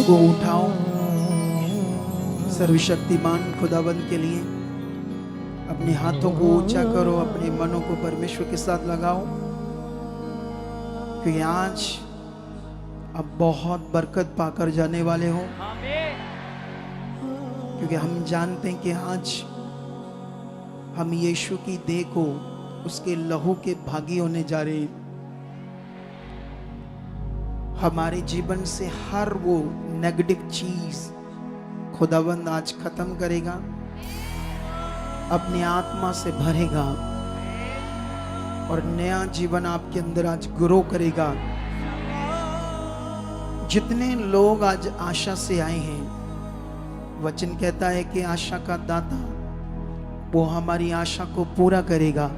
को उठाओ सर्वशक्तिमान खुदाबंद के लिए। अपने हाथों को ऊंचा करो, अपने मनों को परमेश्वर के साथ लगाओ, क्योंकि आज अब बहुत बरकत पाकर जाने वाले हो। क्योंकि हम जानते हैं कि आज हम यीशु की देह को उसके लहू के भागी होने जा रहे हैं। हमारे जीवन से हर वो नेगेटिव चीज खुदावंद आज खत्म करेगा, अपनी आत्मा से भरेगा और नया जीवन आपके अंदर आज ग्रो करेगा। जितने लोग आज आशा से आए हैं, वचन कहता है कि आशा का दाता वो हमारी आशा को पूरा करेगा।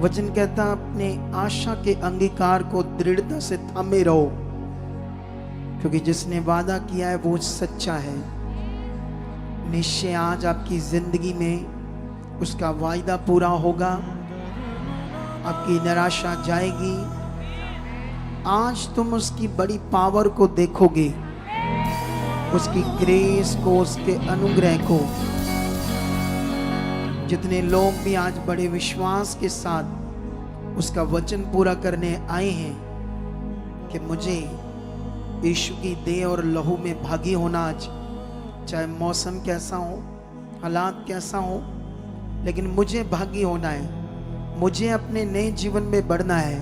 वचन कहता अपने आशा के अंगीकार को दृढ़ता से थामे रहो, क्योंकि जिसने वादा किया है वो सच्चा है। निश्चय आज आपकी जिंदगी में उसका वायदा पूरा होगा, आपकी निराशा जाएगी। आज तुम उसकी बड़ी पावर को देखोगे, उसकी ग्रेस को, उसके अनुग्रह को। जितने लोग भी आज बड़े विश्वास के साथ उसका वचन पूरा करने आए हैं कि मुझे यीशु की देह और लहू में भागी होना, आज चाहे मौसम कैसा हो, हालात कैसा हो, लेकिन मुझे भागी होना है, मुझे अपने नए जीवन में बढ़ना है।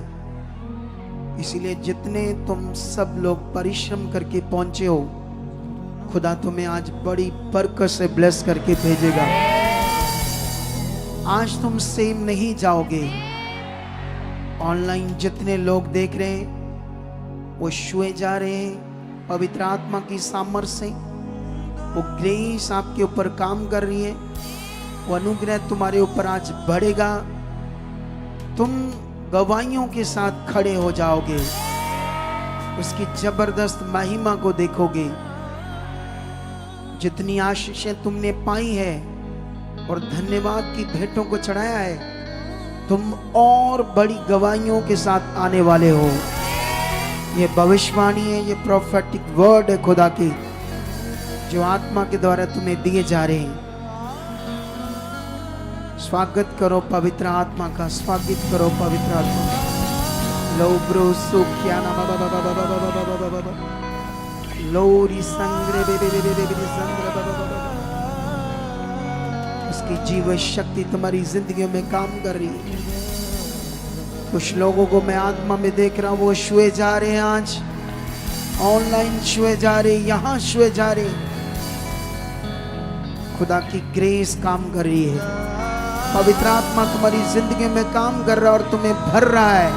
इसीलिए जितने तुम सब लोग परिश्रम करके पहुंचे हो, खुदा तुम्हें आज बड़ी बरकत से ब्लेस करके भेजेगा। आज तुम सेम नहीं जाओगे। ऑनलाइन जितने लोग देख रहे हैं वो छुए जा रहे हैं पवित्र आत्मा की सामर्थ्य से। वो ग्रेस आपके ऊपर काम कर रही है, वो अनुग्रह तुम्हारे ऊपर आज बढ़ेगा। तुम गवाहियों के साथ खड़े हो जाओगे, उसकी जबरदस्त महिमा को देखोगे। जितनी आशीषें तुमने पाई है और धन्यवाद की भेंटों को चढ़ाया है, तुम और बड़ी गवाहियों के साथ आने वाले हो। ये भविष्यवाणी है, ये प्रोफेटिक वर्ड है खुदा की, जो आत्मा के द्वारा तुम्हें दिए जा रहे हैं। स्वागत करो पवित्र आत्मा का, स्वागत करो पवित्र आत्मा का। लो ब्रो सुखिया ना लोरी संग्रे उसकी जीव शक्ति तुम्हारी जिंदगी में काम कर रही है। कुछ लोगों को मैं आत्मा में देख रहा हूं, वो छुए जा रहे हैं, आज ऑनलाइन छुए जा रहे, यहां छुए जा रहे। खुदा की ग्रेस काम कर रही है, पवित्र आत्मा तुम्हारी जिंदगी में काम कर रहा है और तुम्हें भर रहा है,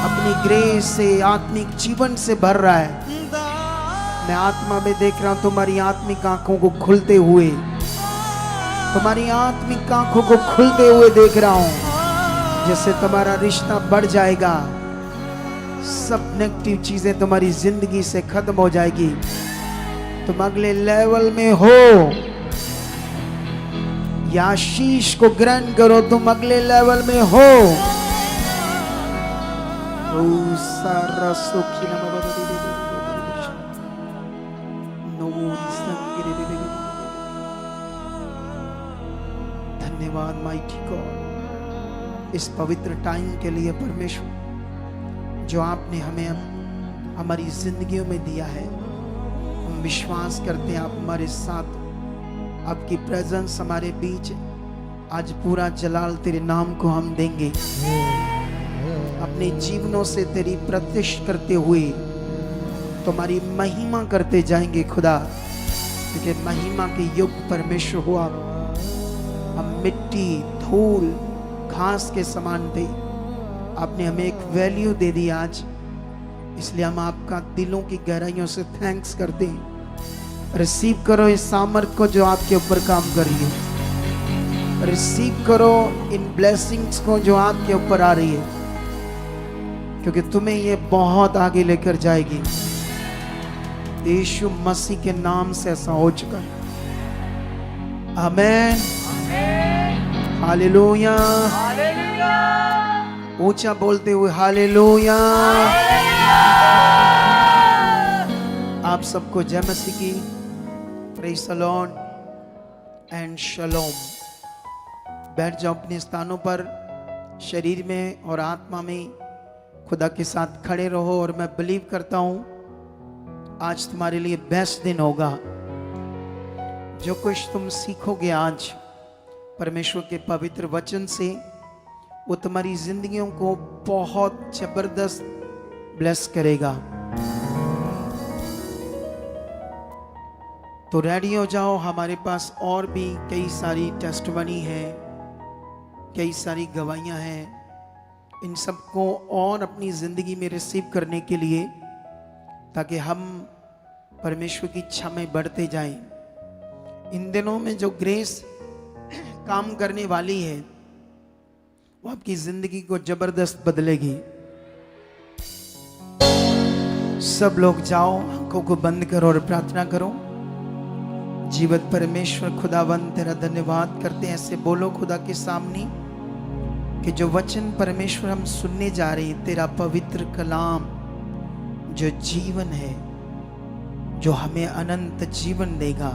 अपनी ग्रेस से, आत्मिक जीवन से भर रहा है। मैं आत्मा में देख रहा हूं तुम्हारी आत्मिक आंखों को खुलते हुए, तुम्हारी आत्मिक आंखों को खुलते हुए देख रहा हूं। जैसे तुम्हारा रिश्ता बढ़ जाएगा, सब नेगेटिव चीजें तुम्हारी जिंदगी से खत्म हो जाएगी। तुम अगले लेवल में हो, या आशीष को ग्रहण करो, तुम अगले लेवल में हो। सारा सुखी धन्यवाद माइटी गॉड इस पवित्र टाइम के लिए परमेश्वर, जो आपने हमें हमारी जिंदगियों में दिया है। हम विश्वास करते हैं आप हमारे साथ, आपकी प्रेजेंस हमारे बीच। आज पूरा जलाल तेरे नाम को हम देंगे, अपने जीवनों से तेरी प्रतिष्ठा करते हुए तुम्हारी महिमा करते जाएंगे खुदा, क्योंकि महिमा के युग परमेश्वर हो आप। हम मिट्टी, धूल, घास के समान थे, आपने हमें एक वैल्यू दे दी आज, इसलिए हम आपका दिलों की गहराइयों से थैंक्स करते हैं। रिसीव करो इस सामर्थ को जो आपके ऊपर काम कर रही है, रिसीव करो इन ब्लेसिंग्स को जो आपके ऊपर आ रही है, क्योंकि तुम्हें ये बहुत आगे लेकर जाएगी। यीशु मसीह के नाम से ऐसा हो चुका है। आमीन, हालेलुया। ऊंचा बोलते हुए हालेलुया। आप सबको जय मसीह की, प्रेज़ द लॉर्ड एंड शलोम। बैठ जाओ अपने स्थानों पर, शरीर में और आत्मा में खुदा के साथ खड़े रहो। और मैं बिलीव करता हूँ आज तुम्हारे लिए बेस्ट दिन होगा। जो कुछ तुम सीखोगे आज परमेश्वर के पवित्र वचन से, वो तुम्हारी जिंदगियों को बहुत जबरदस्त ब्लेस करेगा। तो रेडी हो जाओ। हमारे पास और भी कई सारी टेस्टमनी है, कई सारी गवाहियां हैं। इन सबको और अपनी ज़िंदगी में रिसीव करने के लिए, ताकि हम परमेश्वर की इच्छा में बढ़ते जाएं। इन दिनों में जो ग्रेस काम करने वाली है, वो आपकी ज़िंदगी को जबरदस्त बदलेगी। सब लोग जाओ, आंखों को बंद करो और प्रार्थना करो। जीवित परमेश्वर खुदावंद तेरा धन्यवाद करते हैं। ऐसे बोलो खुदा के सामने कि जो वचन परमेश्वर हम सुनने जा रहे हैं, तेरा पवित्र कलाम जो जीवन है, जो हमें अनंत जीवन देगा,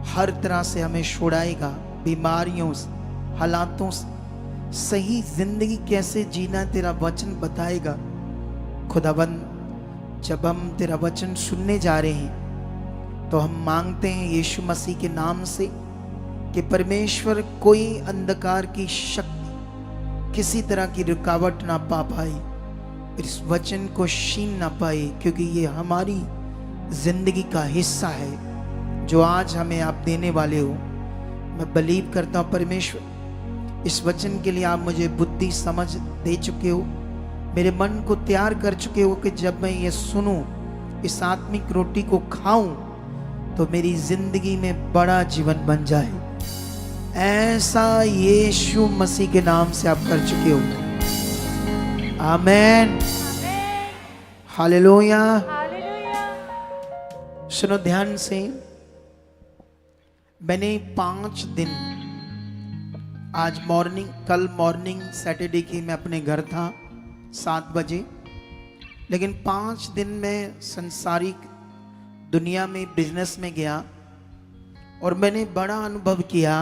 हर तरह से हमें छुड़ाएगा, बीमारियों से, हालातों से, सही जिंदगी कैसे जीना तेरा वचन बताएगा। खुदावंद जब हम तेरा वचन सुनने जा रहे हैं, तो हम मांगते हैं यीशु मसीह के नाम से कि परमेश्वर कोई अंधकार की शक्ति, किसी तरह की रुकावट ना पा पाए, इस वचन को छीन ना पाए, क्योंकि ये हमारी जिंदगी का हिस्सा है जो आज हमें आप देने वाले हो। मैं बिलीव करता हूँ परमेश्वर, इस वचन के लिए आप मुझे बुद्धि समझ दे चुके हो, मेरे मन को तैयार कर चुके हो कि जब मैं ये सुनूं, इस आत्मिक रोटी को खाऊं, तो मेरी जिंदगी में बड़ा जीवन बन जाए। ऐसा यीशु मसीह के नाम से आप कर चुके हो। आमेन, हालेलुया। सुनो ध्यान से, मैंने 5 दिन, आज मॉर्निंग, कल मॉर्निंग सैटरडे की मैं अपने घर था 7 बजे, लेकिन 5 दिन में संसारिक दुनिया में बिजनेस में गया और मैंने बड़ा अनुभव किया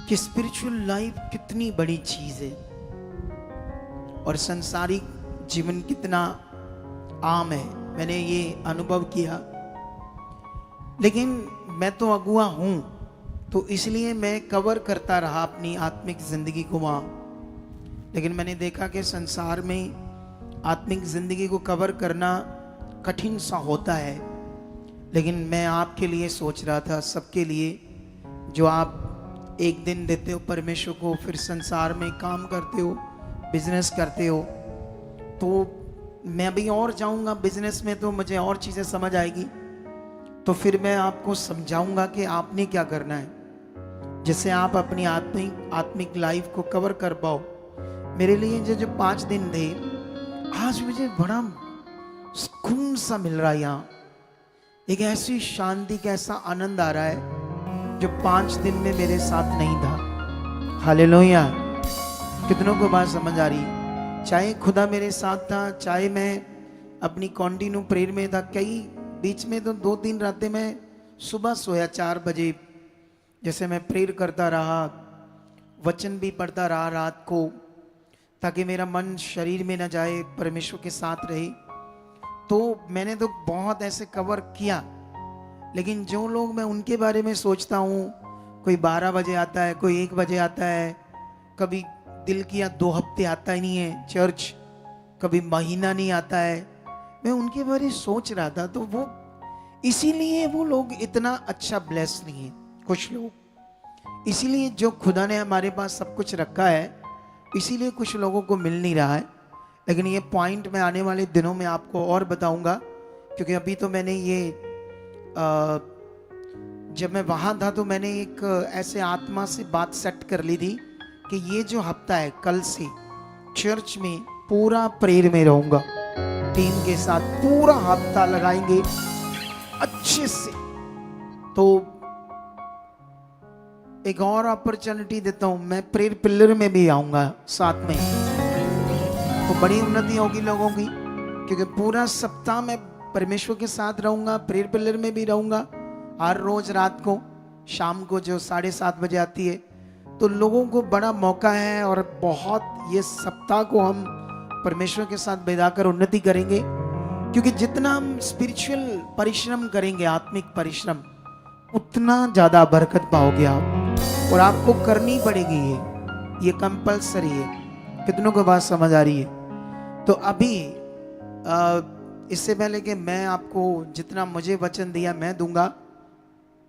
कि स्पिरिचुअल लाइफ कितनी बड़ी चीज है और संसारिक जीवन कितना आम है। मैंने ये अनुभव किया, लेकिन मैं तो अगुआ हूं, तो इसलिए मैं कवर करता रहा अपनी आत्मिक जिंदगी को वहां। लेकिन मैंने देखा कि संसार में आत्मिक जिंदगी को कवर करना कठिन सा होता है। लेकिन मैं आपके लिए सोच रहा था, सबके लिए, जो आप एक दिन देते हो परमेश्वर को, फिर संसार में काम करते हो, बिजनेस करते हो, तो मैं भी और जाऊंगा बिजनेस में, तो मुझे और चीज़ें समझ आएगी, तो फिर मैं आपको समझाऊंगा कि आपने क्या करना है, जिससे आप अपनी आत्मिक लाइफ को कवर कर पाओ। मेरे लिए जो 5 दिन थे, आज मुझे बड़ा सुकून सा मिल रहा है। यहाँ एक ऐसी शांति का ऐसा आनंद आ रहा है जो 5 दिन में मेरे साथ नहीं था। हालेलुया। कितनों को बात समझ आ रही? चाहे खुदा मेरे साथ था, चाहे मैं अपनी कॉन्टिन्यू प्रेयर में था। कई बीच में तो 2-3 रातें मैं सुबह सोया 4 बजे, जैसे मैं प्रेयर करता रहा, वचन भी पढ़ता रहा रात को, ताकि मेरा मन शरीर में न जाए, परमेश्वर के साथ रहे। तो मैंने तो बहुत ऐसे कवर किया, लेकिन जो लोग मैं उनके बारे में सोचता हूँ, कोई 12 बजे आता है, कोई 1 बजे आता है, कभी दिल किया 2 हफ्ते आता ही नहीं है चर्च, कभी महीना नहीं आता है, मैं उनके बारे में सोच रहा था। तो वो इसीलिए वो लोग इतना अच्छा ब्लेस नहीं है। कुछ लोग इसीलिए, जो खुदा ने हमारे पास सब कुछ रखा है, इसीलिए कुछ लोगों को मिल नहीं रहा है। लेकिन ये पॉइंट मैं आने वाले दिनों में आपको और बताऊंगा, क्योंकि अभी तो मैंने ये जब मैं वहाँ था तो मैंने एक ऐसे आत्मा से बात सेट कर ली थी कि ये जो हफ्ता है, कल से चर्च में पूरा प्रेयर में रहूंगा, टीम के साथ पूरा हफ्ता लगाएंगे अच्छे से। तो एक और अपॉर्चुनिटी देता हूं, मैं प्रेयर पिलर में भी आऊंगा साथ में, तो बड़ी उन्नति होगी लोगों की, क्योंकि पूरा सप्ताह में परमेश्वर के साथ रहूँगा, प्रेयर पिलर में भी रहूँगा। हर रोज़ रात को शाम को जो 7:30 बजे आती है, तो लोगों को बड़ा मौका है और बहुत ये सप्ताह को हम परमेश्वर के साथ बिताकर उन्नति करेंगे, क्योंकि जितना हम स्पिरिचुअल परिश्रम करेंगे, आत्मिक परिश्रम, उतना ज़्यादा बरकत पाओगे आप, और आपको करनी पड़ेगी ये कंपल्सरी है। कितनों को बात समझ आ रही है? तो अभी इससे पहले कि मैं आपको जितना मुझे वचन दिया मैं दूंगा,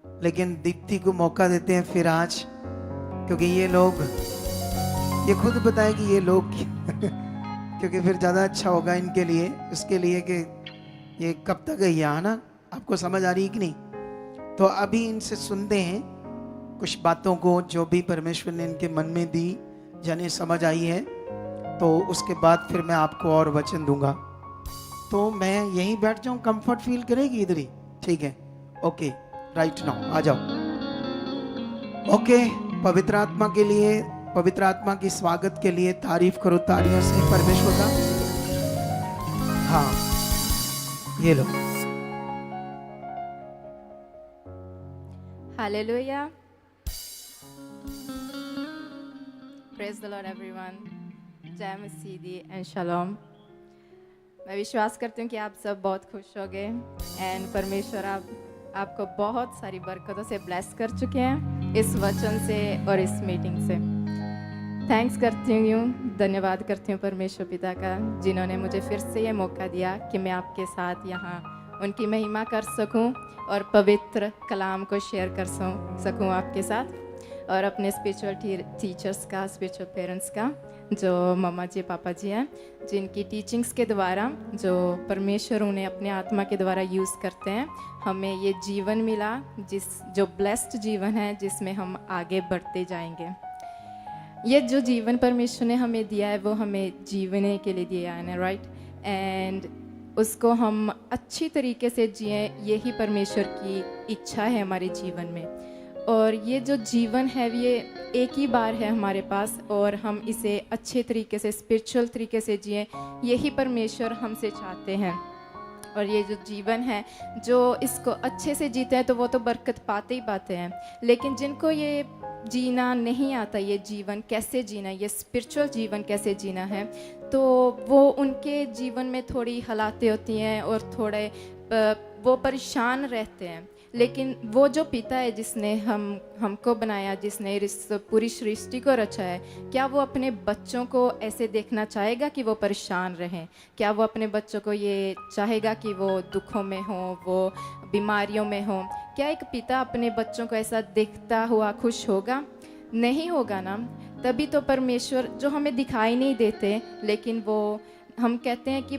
लेकिन दीप्ति को मौका देते हैं फिर आज, क्योंकि ये लोग ये खुद बताएगी ये लोग क्योंकि फिर ज़्यादा अच्छा होगा इनके लिए, इसके लिए कि ये कब तक है यहाँ ना, आपको समझ आ रही है कि नहीं? तो अभी इनसे सुनते हैं कुछ बातों को जो भी परमेश्वर ने इनके मन में दी, जाने समझ आई है, तो उसके बाद फिर मैं आपको और वचन दूंगा। तो मैं यहीं बैठ जाऊं, कंफर्ट फील करेगी इधर ही? ठीक है, ओके, राइट नाउ आ जाओ। ओके, पवित्र आत्मा के लिए, पवित्र आत्मा की स्वागत के लिए तारीफ करो तालियों से परमेश्वर का। हाँ, ये लो। Hallelujah. Praise the Lord everyone. जय मसीह दी एंड शलोम। मैं विश्वास करती हूँ कि आप सब बहुत खुश हो गए एंड परमेश्वर आपको बहुत सारी बरकतों से ब्लेस कर चुके हैं इस वचन से और इस मीटिंग से। थैंक्स करती हूँ, धन्यवाद करती हूँ परमेश्वर पिता का, जिन्होंने मुझे फिर से ये मौका दिया कि मैं आपके साथ यहाँ उनकी महिमा कर सकूं और पवित्र कलाम को शेयर कर सकूं आपके साथ, और अपने स्पिरिचुअल टीचर्स का, स्पिरिचुअल पेरेंट्स का, जो मम्मा जी पापा जी हैं, जिनकी टीचिंग्स के द्वारा, जो परमेश्वर उन्हें अपने आत्मा के द्वारा यूज़ करते हैं, हमें ये जीवन मिला जो ब्लेस्ड जीवन है, जिसमें हम आगे बढ़ते जाएंगे। ये जो जीवन परमेश्वर ने हमें दिया है वो हमें जीने के लिए दिया है ना, राइट? एंड उसको हम अच्छी तरीके से जिए, यही परमेश्वर की इच्छा है हमारे जीवन में। और ये जो जीवन है ये एक ही बार है हमारे पास, और हम इसे अच्छे तरीके से, स्पिरिचुअल तरीके से जिए, यही परमेश्वर हमसे चाहते हैं। और ये जो जीवन है, जो इसको अच्छे से जीते हैं तो वो तो बरकत पाते ही पाते हैं, लेकिन जिनको ये जीना नहीं आता, ये जीवन कैसे जीना, ये स्पिरिचुअल जीवन कैसे जीना है, तो वो उनके जीवन में थोड़ी हालातें होती हैं और थोड़े वो परेशान रहते हैं। लेकिन वो जो पिता है जिसने हमको बनाया, जिसने इस पूरी सृष्टि को रचा है, क्या वो अपने बच्चों को ऐसे देखना चाहेगा कि वो परेशान रहें? क्या वो अपने बच्चों को ये चाहेगा कि वो दुखों में हो, वो बीमारियों में हो? क्या एक पिता अपने बच्चों को ऐसा देखता हुआ खुश होगा? नहीं होगा ना। तभी तो परमेश्वर, जो हमें दिखाई नहीं देते, लेकिन वो, हम कहते हैं कि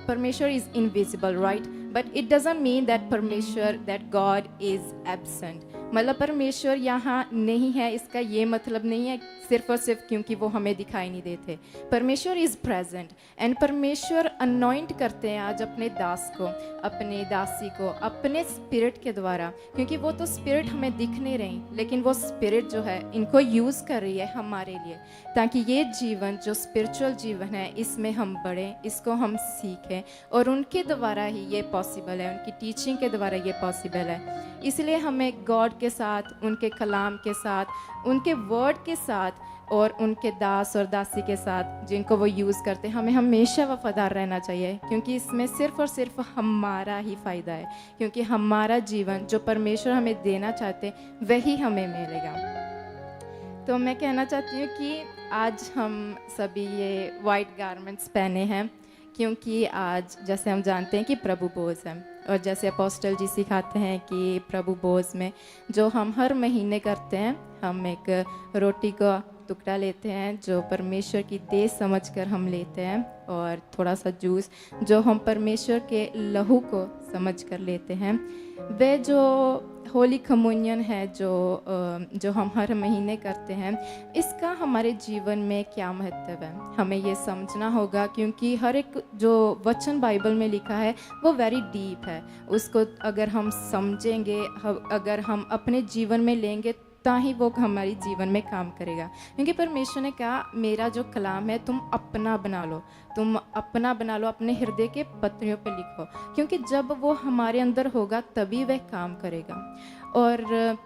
परमेश्वर is invisible, right? But it doesn't mean that परमेश्वर, दैट गॉड इज़ एब्सेंट। मतलब परमेश्वर यहाँ नहीं है, इसका ये मतलब नहीं है सिर्फ और सिर्फ क्योंकि वो हमें दिखाई नहीं देते। परमेश्वर इज़ प्रेजेंट एंड परमेश्वर अनॉइंट करते हैं आज अपने दास को, अपने दासी को, अपने स्पिरिट के द्वारा, क्योंकि वो तो स्पिरिट हमें दिख नहीं रही, लेकिन वो स्पिरिट जो है इनको यूज़ कर रही है हमारे लिए, ताकि ये जीवन जो स्पिरिचुअल जीवन है इसमें हम बढ़ें, इसको हम सीखें, और उनके द्वारा ही ये पॉसिबल है, उनकी टीचिंग के द्वारा ये पॉसिबल है। इसलिए हमें गॉड के साथ, उनके कलाम के साथ, उनके वर्ड के साथ और उनके दास और दासी के साथ जिनको वो यूज़ करते हैं, हमें हमेशा वफादार रहना चाहिए, क्योंकि इसमें सिर्फ़ और सिर्फ हमारा ही फ़ायदा है, क्योंकि हमारा जीवन जो परमेश्वर हमें देना चाहते वही हमें मिलेगा। तो मैं कहना चाहती हूँ कि आज हम सभी ये वाइट गारमेंट्स पहने हैं, क्योंकि आज जैसे हम जानते हैं कि प्रभु भोज है, और जैसे अपोस्टल जी सिखाते हैं कि प्रभु भोज में जो हम हर महीने करते हैं, हम एक रोटी का टुकड़ा लेते हैं जो परमेश्वर की देह समझकर हम लेते हैं, और थोड़ा सा जूस जो हम परमेश्वर के लहू को समझकर लेते हैं। वे जो होली कम्युनियन है जो हम हर महीने करते हैं, इसका हमारे जीवन में क्या महत्व है, हमें ये समझना होगा, क्योंकि हर एक जो वचन बाइबल में लिखा है वो वेरी डीप है। उसको अगर हम समझेंगे, अगर हम अपने जीवन में लेंगे, उतना ही वो हमारी जीवन में काम करेगा। क्योंकि परमेश्वर ने कहा मेरा जो कलाम है तुम अपना बना लो, तुम अपना बना लो, अपने हृदय के पत्रियों पे लिखो, क्योंकि जब वो हमारे अंदर होगा तभी वह काम करेगा। और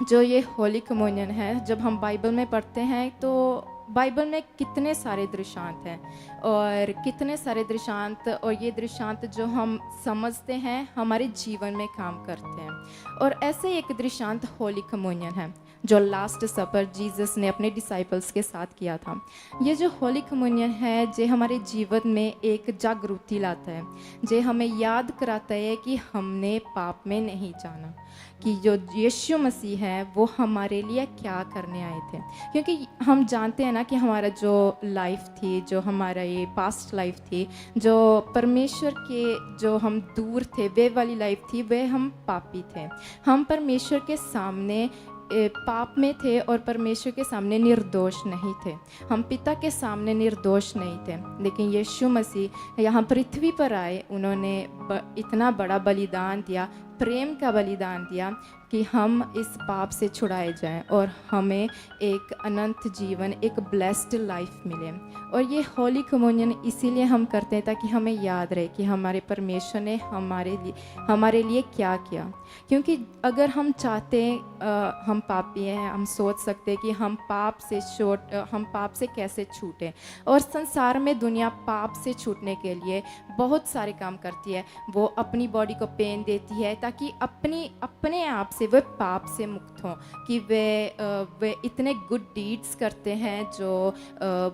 जो ये होली कम्युनियन है, जब हम बाइबल में पढ़ते हैं तो बाइबल में कितने सारे दृष्टांत हैं और कितने सारे दृष्टांत, और ये दृष्टांत जो हम समझते हैं हमारे जीवन में काम करते हैं। और ऐसे एक दृष्टांत होली कम्युनियन है जो लास्ट सपर जीसस ने अपने डिसाइपल्स के साथ किया था। ये जो होली कम्युनियन है जे हमारे जीवन में एक जागृति लाता है, जे हमें याद कराता है कि हमने पाप में नहीं जाना, कि जो यीशु मसीह है वो हमारे लिए क्या करने आए थे। क्योंकि हम जानते हैं ना कि हमारा जो लाइफ थी, जो हमारा ये पास्ट लाइफ थी, जो परमेश्वर के जो हम दूर थे, वे वाली लाइफ थी, वे हम पापी थे। हम परमेश्वर के सामने पाप में थे और परमेश्वर के सामने निर्दोष नहीं थे। हम पिता के सामने निर्दोष नहीं थे। लेकिन यीशु मसीह यहाँ पृथ्वी पर आए, उन्होंने इतना बड़ा बलिदान दिया, प्रेम का बलिदान दिया कि हम इस पाप से छुड़ाए जाएं और हमें एक अनंत जीवन, एक ब्लेस्ड लाइफ मिले। और ये होली कम्युनियन इसीलिए हम करते हैं ताकि हमें याद रहे कि हमारे परमेश्वर ने हमारे लिए क्या किया। क्योंकि अगर हम चाहते हम पापी हैं, हम सोच सकते हैं कि हम पाप से कैसे छूटें। और संसार में दुनिया पाप से छूटने के लिए बहुत सारे काम करती है। वो अपनी बॉडी को पेन देती है ताकि अपने आप से वे पाप से मुक्त हों, कि वे इतने गुड डीड्स करते हैं, जो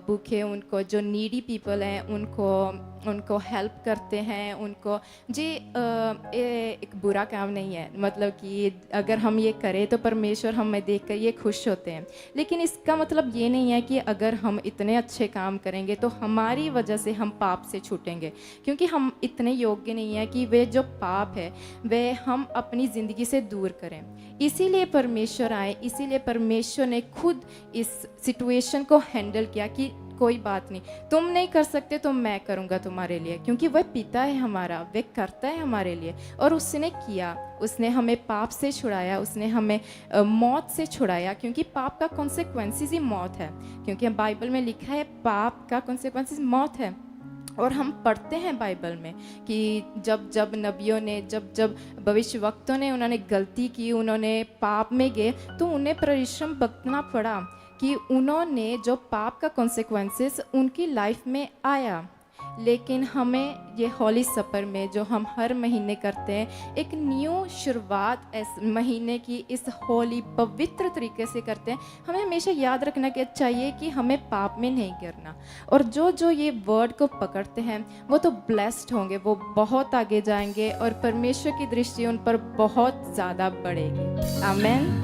भूखे, उनको जो नीडी पीपल हैं उनको हेल्प करते हैं। उनको एक बुरा काम नहीं है, मतलब कि अगर हम ये करें तो परमेश्वर हमें देखकर ये खुश होते हैं। लेकिन इसका मतलब ये नहीं है कि अगर हम इतने अच्छे काम करेंगे तो हमारी वजह से हम पाप से छूटेंगे, क्योंकि हम इतने योग्य नहीं है कि वे जो पाप है वे हम अपनी ज़िंदगी से दूर करें। इसीलिए परमेश्वर आए, इसीलिए परमेश्वर ने खुद इस सिचुएशन को हैंडल किया कि कोई बात नहीं, तुम नहीं कर सकते तो मैं करूँगा तुम्हारे लिए, क्योंकि वह पिता है हमारा, वह करता है हमारे लिए। और उसने किया, उसने हमें पाप से छुड़ाया, उसने हमें मौत से छुड़ाया, क्योंकि पाप का कॉन्सिक्वेंसेस ही मौत है। क्योंकि बाइबल में लिखा है पाप का कॉन्सिक्वेंसेस मौत है। और हम पढ़ते हैं बाइबल में कि जब नबियों ने, जब भविष्यवक्तों ने उन्होंने गलती की, उन्होंने पाप में गए, तो उन्हें परिश्रम बरतना पड़ा कि उन्होंने जो पाप का कॉन्सिक्वेंसेस उनकी लाइफ में आया। लेकिन हमें ये होली सपर में जो हम हर महीने करते हैं, एक न्यू शुरुआत इस महीने की इस होली पवित्र तरीके से करते हैं। हमें हमेशा याद रखना कि चाहिए कि हमें पाप में नहीं गिरना। और जो ये वर्ड को पकड़ते हैं वो तो ब्लेस्ड होंगे, वो बहुत आगे जाएंगे और परमेश्वर की दृष्टि उन पर बहुत ज़्यादा बढ़ेगी। आमीन।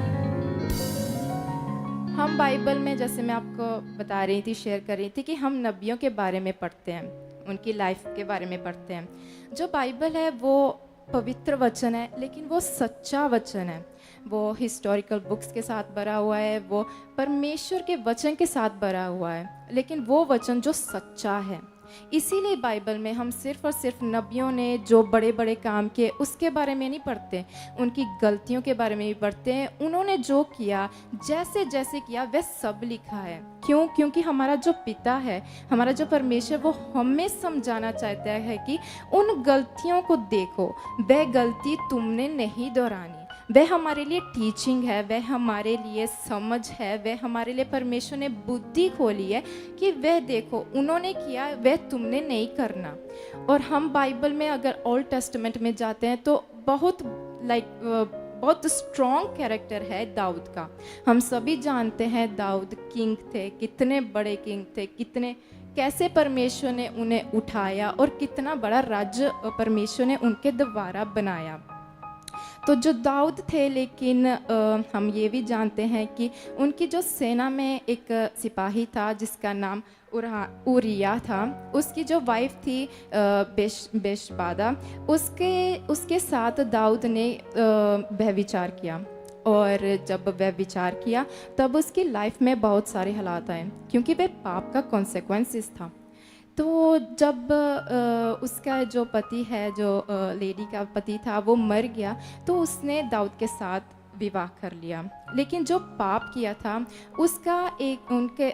हम बाइबल में, जैसे मैं आपको बता रही थी, शेयर कर रही थी कि हम नबियों के बारे में पढ़ते हैं, उनकी लाइफ के बारे में पढ़ते हैं। जो बाइबल है वो पवित्र वचन है, लेकिन वो सच्चा वचन है। वो हिस्टोरिकल बुक्स के साथ भरा हुआ है, वो परमेश्वर के वचन के साथ भरा हुआ है, लेकिन वो वचन जो सच्चा है। इसीलिए बाइबल में हम सिर्फ और सिर्फ नबियों ने जो बड़े बड़े काम किए उसके बारे में नहीं पढ़ते, उनकी गलतियों के बारे में भी पढ़ते हैं। उन्होंने जो किया, जैसे जैसे किया, वह सब लिखा है। क्यों? क्योंकि हमारा जो पिता है, हमारा जो परमेश्वर, वो हमें समझाना चाहता है कि उन गलतियों को देखो, वह गलती तुमने नहीं दोहरानी। वह हमारे लिए टीचिंग है, वह हमारे लिए समझ है, वह हमारे लिए परमेश्वर ने बुद्धि खोली है कि वह देखो उन्होंने किया, वह तुमने नहीं करना। और हम बाइबल में अगर ओल्ड टेस्टामेंट में जाते हैं तो बहुत स्ट्रॉन्ग कैरेक्टर है दाऊद का। हम सभी जानते हैं दाऊद किंग थे, कितने बड़े किंग थे, कैसे परमेश्वर ने उन्हें उठाया और कितना बड़ा राज्य परमेश्वर ने उनके द्वारा बनाया। तो जो दाऊद थे, लेकिन हम ये भी जानते हैं कि उनकी जो सेना में एक सिपाही था जिसका नाम उरिया था, उसकी जो वाइफ थी बेशबादा, उसके साथ दाऊद ने व्यभिचार किया। और जब वह विचार किया तब उसकी लाइफ में बहुत सारे हालात आए, क्योंकि वह पाप का कॉन्सिक्वेंसेस था। तो जब उसका जो पति है, जो लेडी का पति था, वो मर गया, तो उसने दाऊद के साथ विवाह कर लिया। लेकिन जो पाप किया था उसका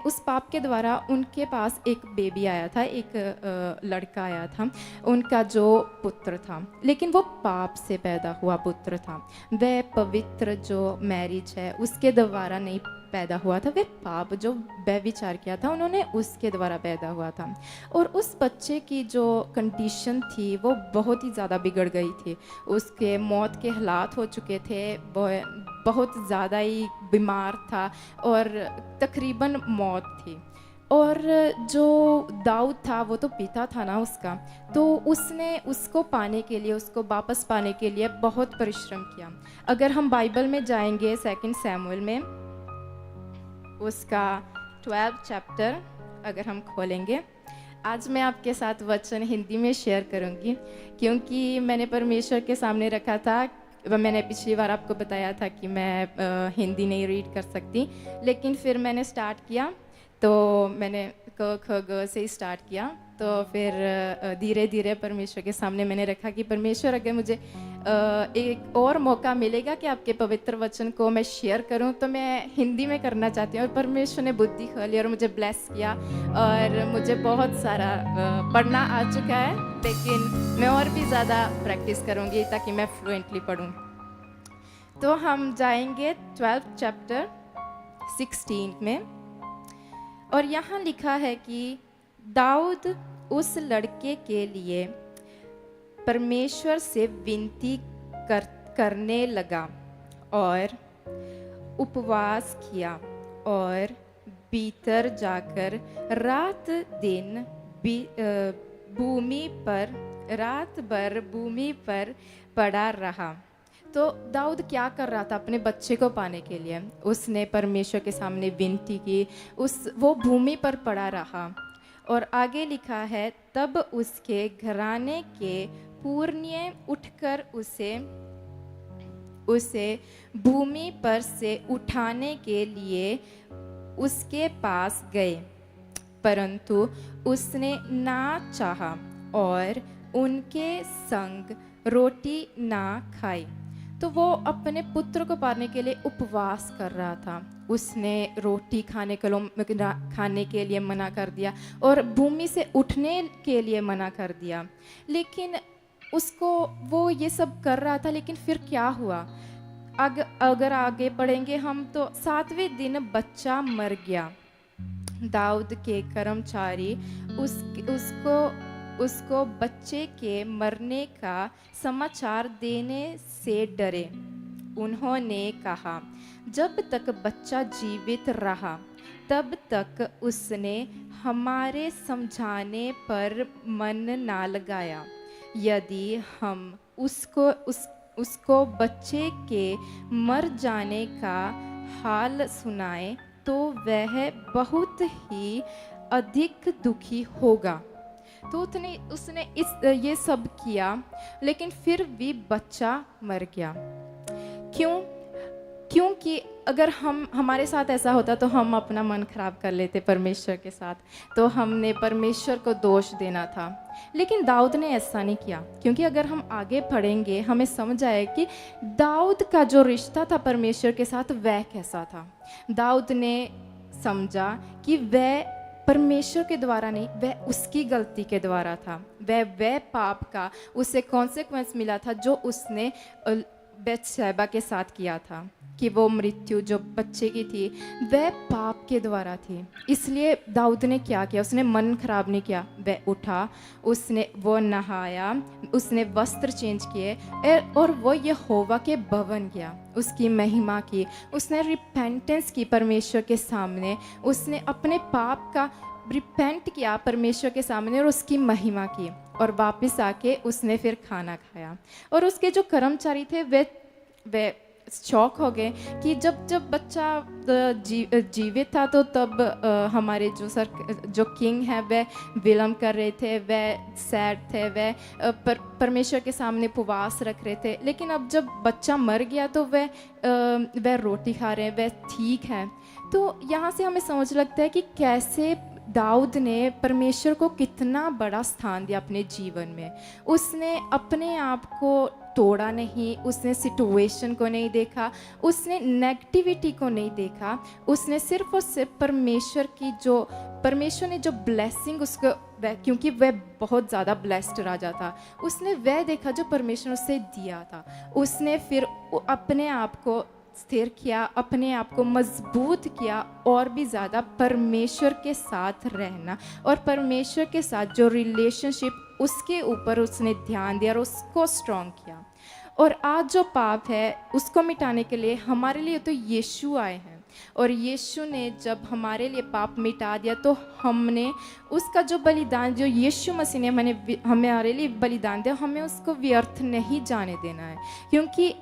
उस पाप के द्वारा उनके पास एक बेबी आया था, एक लड़का आया था, उनका जो पुत्र था। लेकिन वो पाप से पैदा हुआ पुत्र था। वह पवित्र जो मैरिज है उसके द्वारा नहीं पैदा हुआ था, वह पाप जो व्यभिचार किया था उन्होंने उसके द्वारा पैदा हुआ था। और उस बच्चे की जो कंडीशन थी वो बहुत ही ज़्यादा बिगड़ गई थी। उसके मौत के हालात हो चुके थे, वो बहुत ज़्यादा ही बीमार था और तकरीबन मौत थी। और जो दाऊद था वो तो पिता था ना उसका, तो उसने उसको पाने के लिए, उसको वापस पाने के लिए बहुत परिश्रम किया। अगर हम बाइबल में जाएंगे 2 शमूएल में, उसका 12 चैप्टर अगर हम खोलेंगे, आज मैं आपके साथ वचन हिंदी में शेयर करूंगी क्योंकि मैंने परमेश्वर के सामने रखा था। मैंने पिछली बार आपको बताया था कि मैं हिंदी नहीं रीड कर सकती, लेकिन फिर मैंने स्टार्ट किया तो मैंने क ख ग से स्टार्ट किया। तो फिर धीरे धीरे परमेश्वर के सामने मैंने रखा कि परमेश्वर अगर मुझे एक और मौका मिलेगा कि आपके पवित्र वचन को मैं शेयर करूं तो मैं हिंदी में करना चाहती हूं। और परमेश्वर ने बुद्धि खोली और मुझे ब्लेस किया और मुझे बहुत सारा पढ़ना आ चुका है, लेकिन मैं और भी ज़्यादा प्रैक्टिस करूंगी ताकि मैं फ्लुएंटली पढ़ूं। तो हम जाएंगे 12 चैप्टर 16 में, और यहाँ लिखा है कि दाऊद उस लड़के के लिए परमेश्वर से विनती करने लगा और उपवास किया और भीतर जाकर रात भर भूमि पर पड़ा रहा। तो दाऊद क्या कर रहा था अपने बच्चे को पाने के लिए? उसने परमेश्वर के सामने विनती की, वो भूमि पर पड़ा रहा। और आगे लिखा है, तब उसके घराने के पुरनिये उठकर उसे भूमि पर से उठाने के लिए उसके पास गए, परंतु उसने ना चाहा और उनके संग रोटी ना खाई। तो वो अपने पुत्र को पाने के लिए उपवास कर रहा था। उसने रोटी खाने के लिए मना कर दिया और भूमि से उठने के लिए मना कर दिया। लेकिन वो ये सब कर रहा था, लेकिन फिर क्या हुआ? अगर आगे पढ़ेंगे हम तो 7वें दिन बच्चा मर गया। दाऊद के कर्मचारी उसको बच्चे के मरने का समाचार देने से डरे। उन्होंने कहा, जब तक बच्चा जीवित रहा तब तक उसने हमारे समझाने पर मन ना लगाया। यदि हम उसको बच्चे के मर जाने का हाल सुनाए तो वह बहुत ही अधिक दुखी होगा। तो उसने ये सब किया, लेकिन फिर भी बच्चा मर गया। क्योंकि अगर हमारे साथ ऐसा होता तो हम अपना मन खराब कर लेते परमेश्वर के साथ, तो हमने परमेश्वर को दोष देना था। लेकिन दाऊद ने ऐसा नहीं किया, क्योंकि अगर हम आगे पढ़ेंगे हमें समझ आए कि दाऊद का जो रिश्ता था परमेश्वर के साथ वह कैसा था। दाऊद ने समझा कि वह परमेश्वर के द्वारा नहीं, वह उसकी गलती के द्वारा था। वह पाप का उसे कॉन्सिक्वेंस मिला था जो उसने बेतशेबा के साथ किया था, कि वो मृत्यु जो बच्चे की थी वह पाप के द्वारा थी। इसलिए दाऊद ने क्या किया? उसने मन खराब नहीं किया, वह उठा, वो नहाया, उसने वस्त्र चेंज किए और वो यहोवा के भवन गया, उसकी महिमा की, उसने रिपेंटेंस की परमेश्वर के सामने, उसने अपने पाप का रिपेंट किया परमेश्वर के सामने और उसकी महिमा की, और वापस आके उसने फिर खाना खाया। और उसके जो कर्मचारी थे वे शौक हो गए कि जब बच्चा जीवित था तो तब हमारे जो किंग है वह विलम्ब कर रहे थे, वह सैड थे, वह परमेश्वर के सामने उपवास रख रहे थे। लेकिन अब जब बच्चा मर गया तो वह रोटी खा रहे हैं, वह ठीक है। तो यहाँ से हमें समझ लगता है कि कैसे दाऊद ने परमेश्वर को कितना बड़ा स्थान दिया अपने जीवन में। उसने अपने आप को तोड़ा नहीं, उसने सिचुएशन को नहीं देखा, उसने नेगेटिविटी को नहीं देखा, उसने सिर्फ और सिर्फ परमेश्वर ने जो ब्लेसिंग उसको, क्योंकि वह बहुत ज़्यादा ब्लेस्ड राजा था, उसने वह देखा जो परमेश्वर ने उसे दिया था। उसने फिर अपने आप को स्थिर किया, अपने आप को मजबूत किया और भी ज़्यादा परमेश्वर के साथ रहना और परमेश्वर के साथ जो रिलेशनशिप उसके ऊपर उसने ध्यान दिया और उसको स्ट्रॉन्ग किया। और आज जो पाप है उसको मिटाने के लिए हमारे लिए तो यीशु आए हैं, और यीशु ने जब हमारे लिए पाप मिटा दिया तो हमने उसका जो बलिदान, जो यीशु मसीह ने हमारे लिए बलिदान दिया, हमें उसको व्यर्थ नहीं जाने देना है। क्योंकि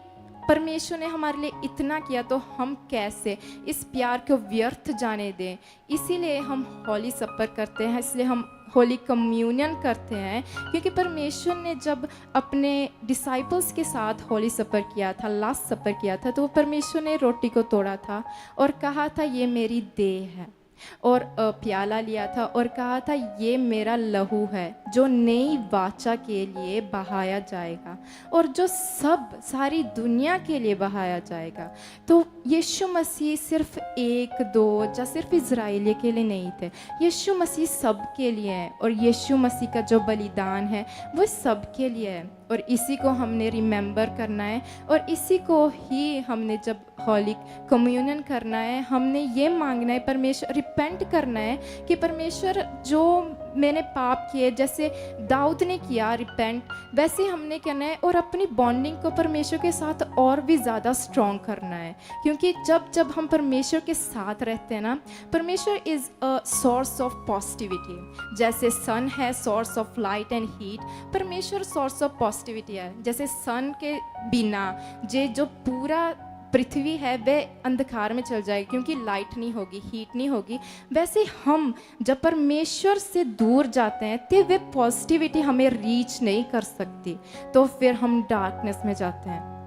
परमेश्वर ने हमारे लिए इतना किया तो हम कैसे इस प्यार को व्यर्थ जाने दें। इसीलिए हम होली सपर करते हैं, इसलिए हम होली कम्युनियन करते हैं, क्योंकि परमेश्वर ने जब अपने डिसाइपल्स के साथ होली सपर किया था, लास्ट सपर किया था, तो वो परमेश्वर ने रोटी को तोड़ा था और कहा था ये मेरी देह है, और प्याला लिया था और कहा था ये मेरा लहू है जो नई वाचा के लिए बहाया जाएगा और जो सारी दुनिया के लिए बहाया जाएगा। तो यीशु मसीह सिर्फ एक दो या सिर्फ इजराइली के लिए नहीं थे, यीशु मसीह सब के लिए है, और यीशु मसीह का जो बलिदान है वो सब के लिए है। और इसी को हमने रिमेंबर करना है, और इसी को ही हमने जब होली कम्युनियन करना है, हमने ये मांगना है, परमेश्वर रिपेंट करना है कि परमेश्वर जो मैंने पाप किए, जैसे दाऊद ने किया रिपेंट, वैसे हमने करना है और अपनी बॉन्डिंग को परमेश्वर के साथ और भी ज़्यादा स्ट्रॉन्ग करना है। क्योंकि जब हम परमेश्वर के साथ रहते हैं ना, परमेश्वर is a source of positivity. जैसे सन है source of light and heat, परमेश्वर सोर्स ऑफ पॉजिटिविटी है। जैसे सन के बिना जो पूरा पृथ्वी है वह अंधकार में चल जाएगी, क्योंकि लाइट नहीं होगी, हीट नहीं होगी। वैसे हम जब परमेश्वर से दूर जाते हैं तो वे पॉजिटिविटी हमें रीच नहीं कर सकती, तो फिर हम डार्कनेस में जाते हैं।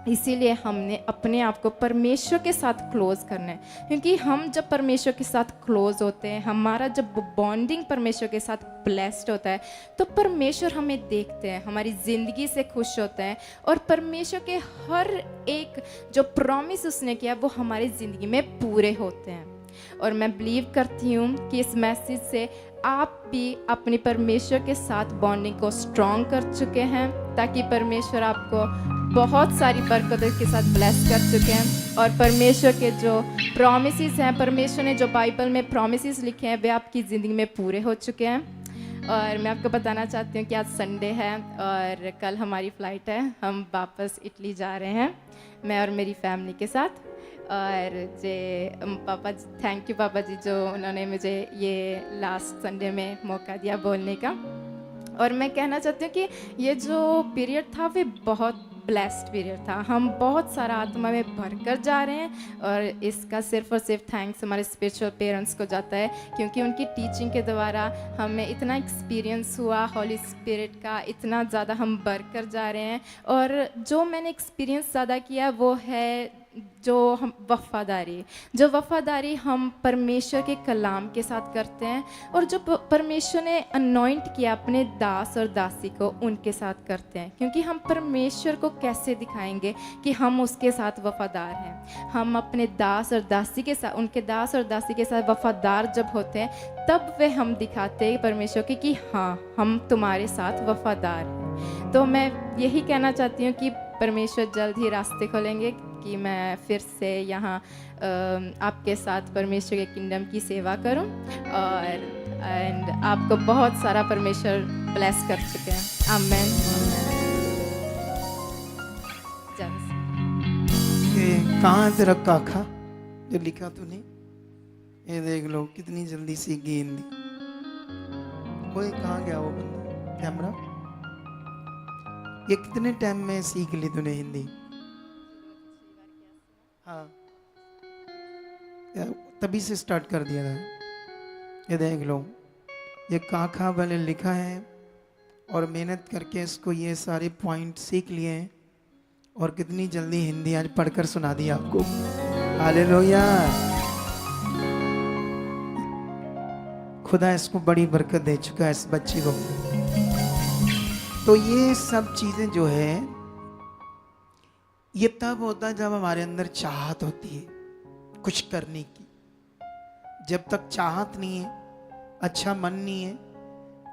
इसीलिए हमने अपने आप को परमेश्वर के साथ क्लोज करना है, क्योंकि हम जब परमेश्वर के साथ क्लोज होते हैं, हमारा जब बॉन्डिंग परमेश्वर के साथ ब्लेस्ड होता है, तो परमेश्वर हमें देखते हैं, हमारी ज़िंदगी से खुश होते हैं, और परमेश्वर के हर एक जो प्रॉमिस उसने किया वो हमारी ज़िंदगी में पूरे होते हैं। और मैं बिलीव करती हूँ कि इस मैसेज से आप भी अपनी परमेश्वर के साथ बॉन्डिंग को स्ट्रॉन्ग कर चुके हैं, ताकि परमेश्वर आपको बहुत सारी बरकतों के साथ ब्लेस कर चुके हैं, और परमेश्वर के जो प्रॉमिसेस हैं, परमेश्वर ने जो बाइबल में प्रॉमिसेस लिखे हैं वे आपकी ज़िंदगी में पूरे हो चुके हैं। और मैं आपको बताना चाहती हूँ कि आज संडे है और कल हमारी फ़्लाइट है, हम वापस इटली जा रहे हैं, मैं और मेरी फैमिली के साथ। और पापा जी, थैंक यू पापा जी, जो उन्होंने मुझे ये लास्ट संडे में मौका दिया बोलने का। और मैं कहना चाहती हूँ कि ये जो पीरियड था वे बहुत ब्लेस्ड पीरियड था। हम बहुत सारा आत्मा में भरकर जा रहे हैं, और इसका सिर्फ और सिर्फ थैंक्स हमारे स्पिरिचुअल पेरेंट्स को जाता है, क्योंकि उनकी टीचिंग के द्वारा हमें इतना एक्सपीरियंस हुआ हॉली स्पिरिट का, इतना ज़्यादा हम भरकर जा रहे हैं। और जो मैंने एक्सपीरियंस ज़्यादा किया वो है जो हम वफ़ादारी हम परमेश्वर के कलाम के साथ करते हैं, और जो परमेश्वर ने अनॉइंट किया अपने दास और दासी को, उनके साथ करते हैं। क्योंकि हम परमेश्वर को कैसे दिखाएंगे कि हम उसके साथ वफ़ादार हैं? हम अपने दास और दासी के साथ, उनके दास और दासी के साथ वफ़ादार जब होते हैं, तब वे हम दिखाते हैं परमेश्वर के कि हाँ, हम तुम्हारे साथ वफ़ादार हैं। तो मैं यही कहना चाहती हूँ कि परमेश्वर जल्द ही रास्ते खोलेंगे कि मैं फिर से यहाँ आपके साथ परमेश्वर के किंगडम की सेवा करूं, और आपको बहुत सारा परमेश्वर ब्लेस कर चुके हैं। आमेन। कहाँ तेरा काका जो लिखा तूने, ये देख लो कितनी जल्दी सीख गई हिंदी। वो कहाँ गया वो बंदा कैमरा? ये कितने टाइम में सीख ली तूने हिंदी? हाँ, तभी से स्टार्ट कर दिया था। ये देख लो, ये काका वाले लिखा है और मेहनत करके इसको ये सारे पॉइंट सीख लिए हैं, और कितनी जल्दी हिंदी आज पढ़कर सुना दी आपको। हालेलुया। खुद खुदा इसको बड़ी बरकत दे चुका है इस बच्चे को। तो ये सब चीजें जो है ये तब होता है जब हमारे अंदर चाहत होती है कुछ करने की। जब तक चाहत नहीं है, अच्छा मन नहीं है,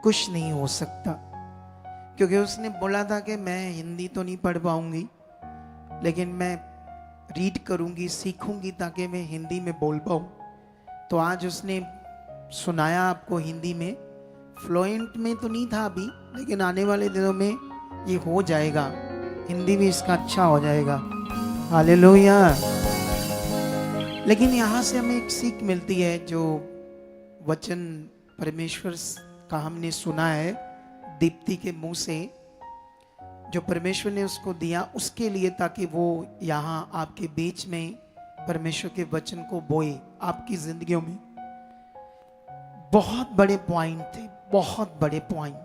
कुछ नहीं हो सकता। क्योंकि उसने बोला था कि मैं हिंदी तो नहीं पढ़ पाऊंगी, लेकिन मैं रीड करूंगी, सीखूंगी ताकि मैं हिंदी में बोल पाऊं। तो आज उसने सुनाया आपको हिंदी में। फ्लुएंट में तो नहीं था अभी, लेकिन आने वाले दिनों में ये हो जाएगा, हिंदी भी इसका अच्छा हो जाएगा। हालेलुया। लेकिन यहाँ से हमें एक सीख मिलती है, जो वचन परमेश्वर का हमने सुना है दीप्ति के मुंह से, जो परमेश्वर ने उसको दिया उसके लिए, ताकि वो यहाँ आपके बीच में परमेश्वर के वचन को बोए आपकी जिंदगियों में। बहुत बड़े पॉइंट थे, बहुत बड़े पॉइंट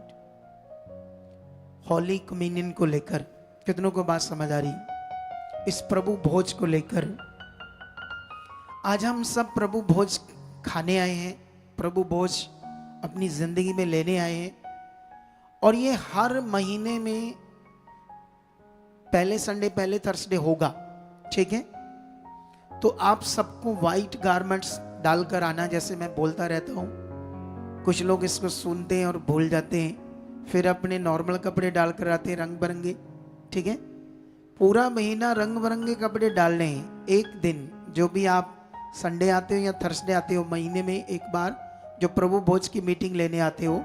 होली कम्युनियन को लेकर। कितनों को बात समझ आ रही? इस प्रभु भोज को लेकर आज हम सब प्रभु भोज खाने आए हैं, प्रभु भोज अपनी जिंदगी में लेने आए हैं। और ये हर महीने में पहले संडे, पहले थर्सडे होगा, ठीक है? तो आप सबको वाइट गारमेंट्स डालकर आना, जैसे मैं बोलता रहता हूं। कुछ लोग इसको सुनते हैं और भूल जाते हैं, फिर अपने नॉर्मल कपड़े डालकर आते हैं रंग बिरंगे, ठीक है? पूरा महीना रंग बिरंगे कपड़े डालने हैं। एक दिन जो भी आप संडे आते हो या थर्सडे आते हो, महीने में एक बार जो प्रभु भोज की मीटिंग लेने आते हो,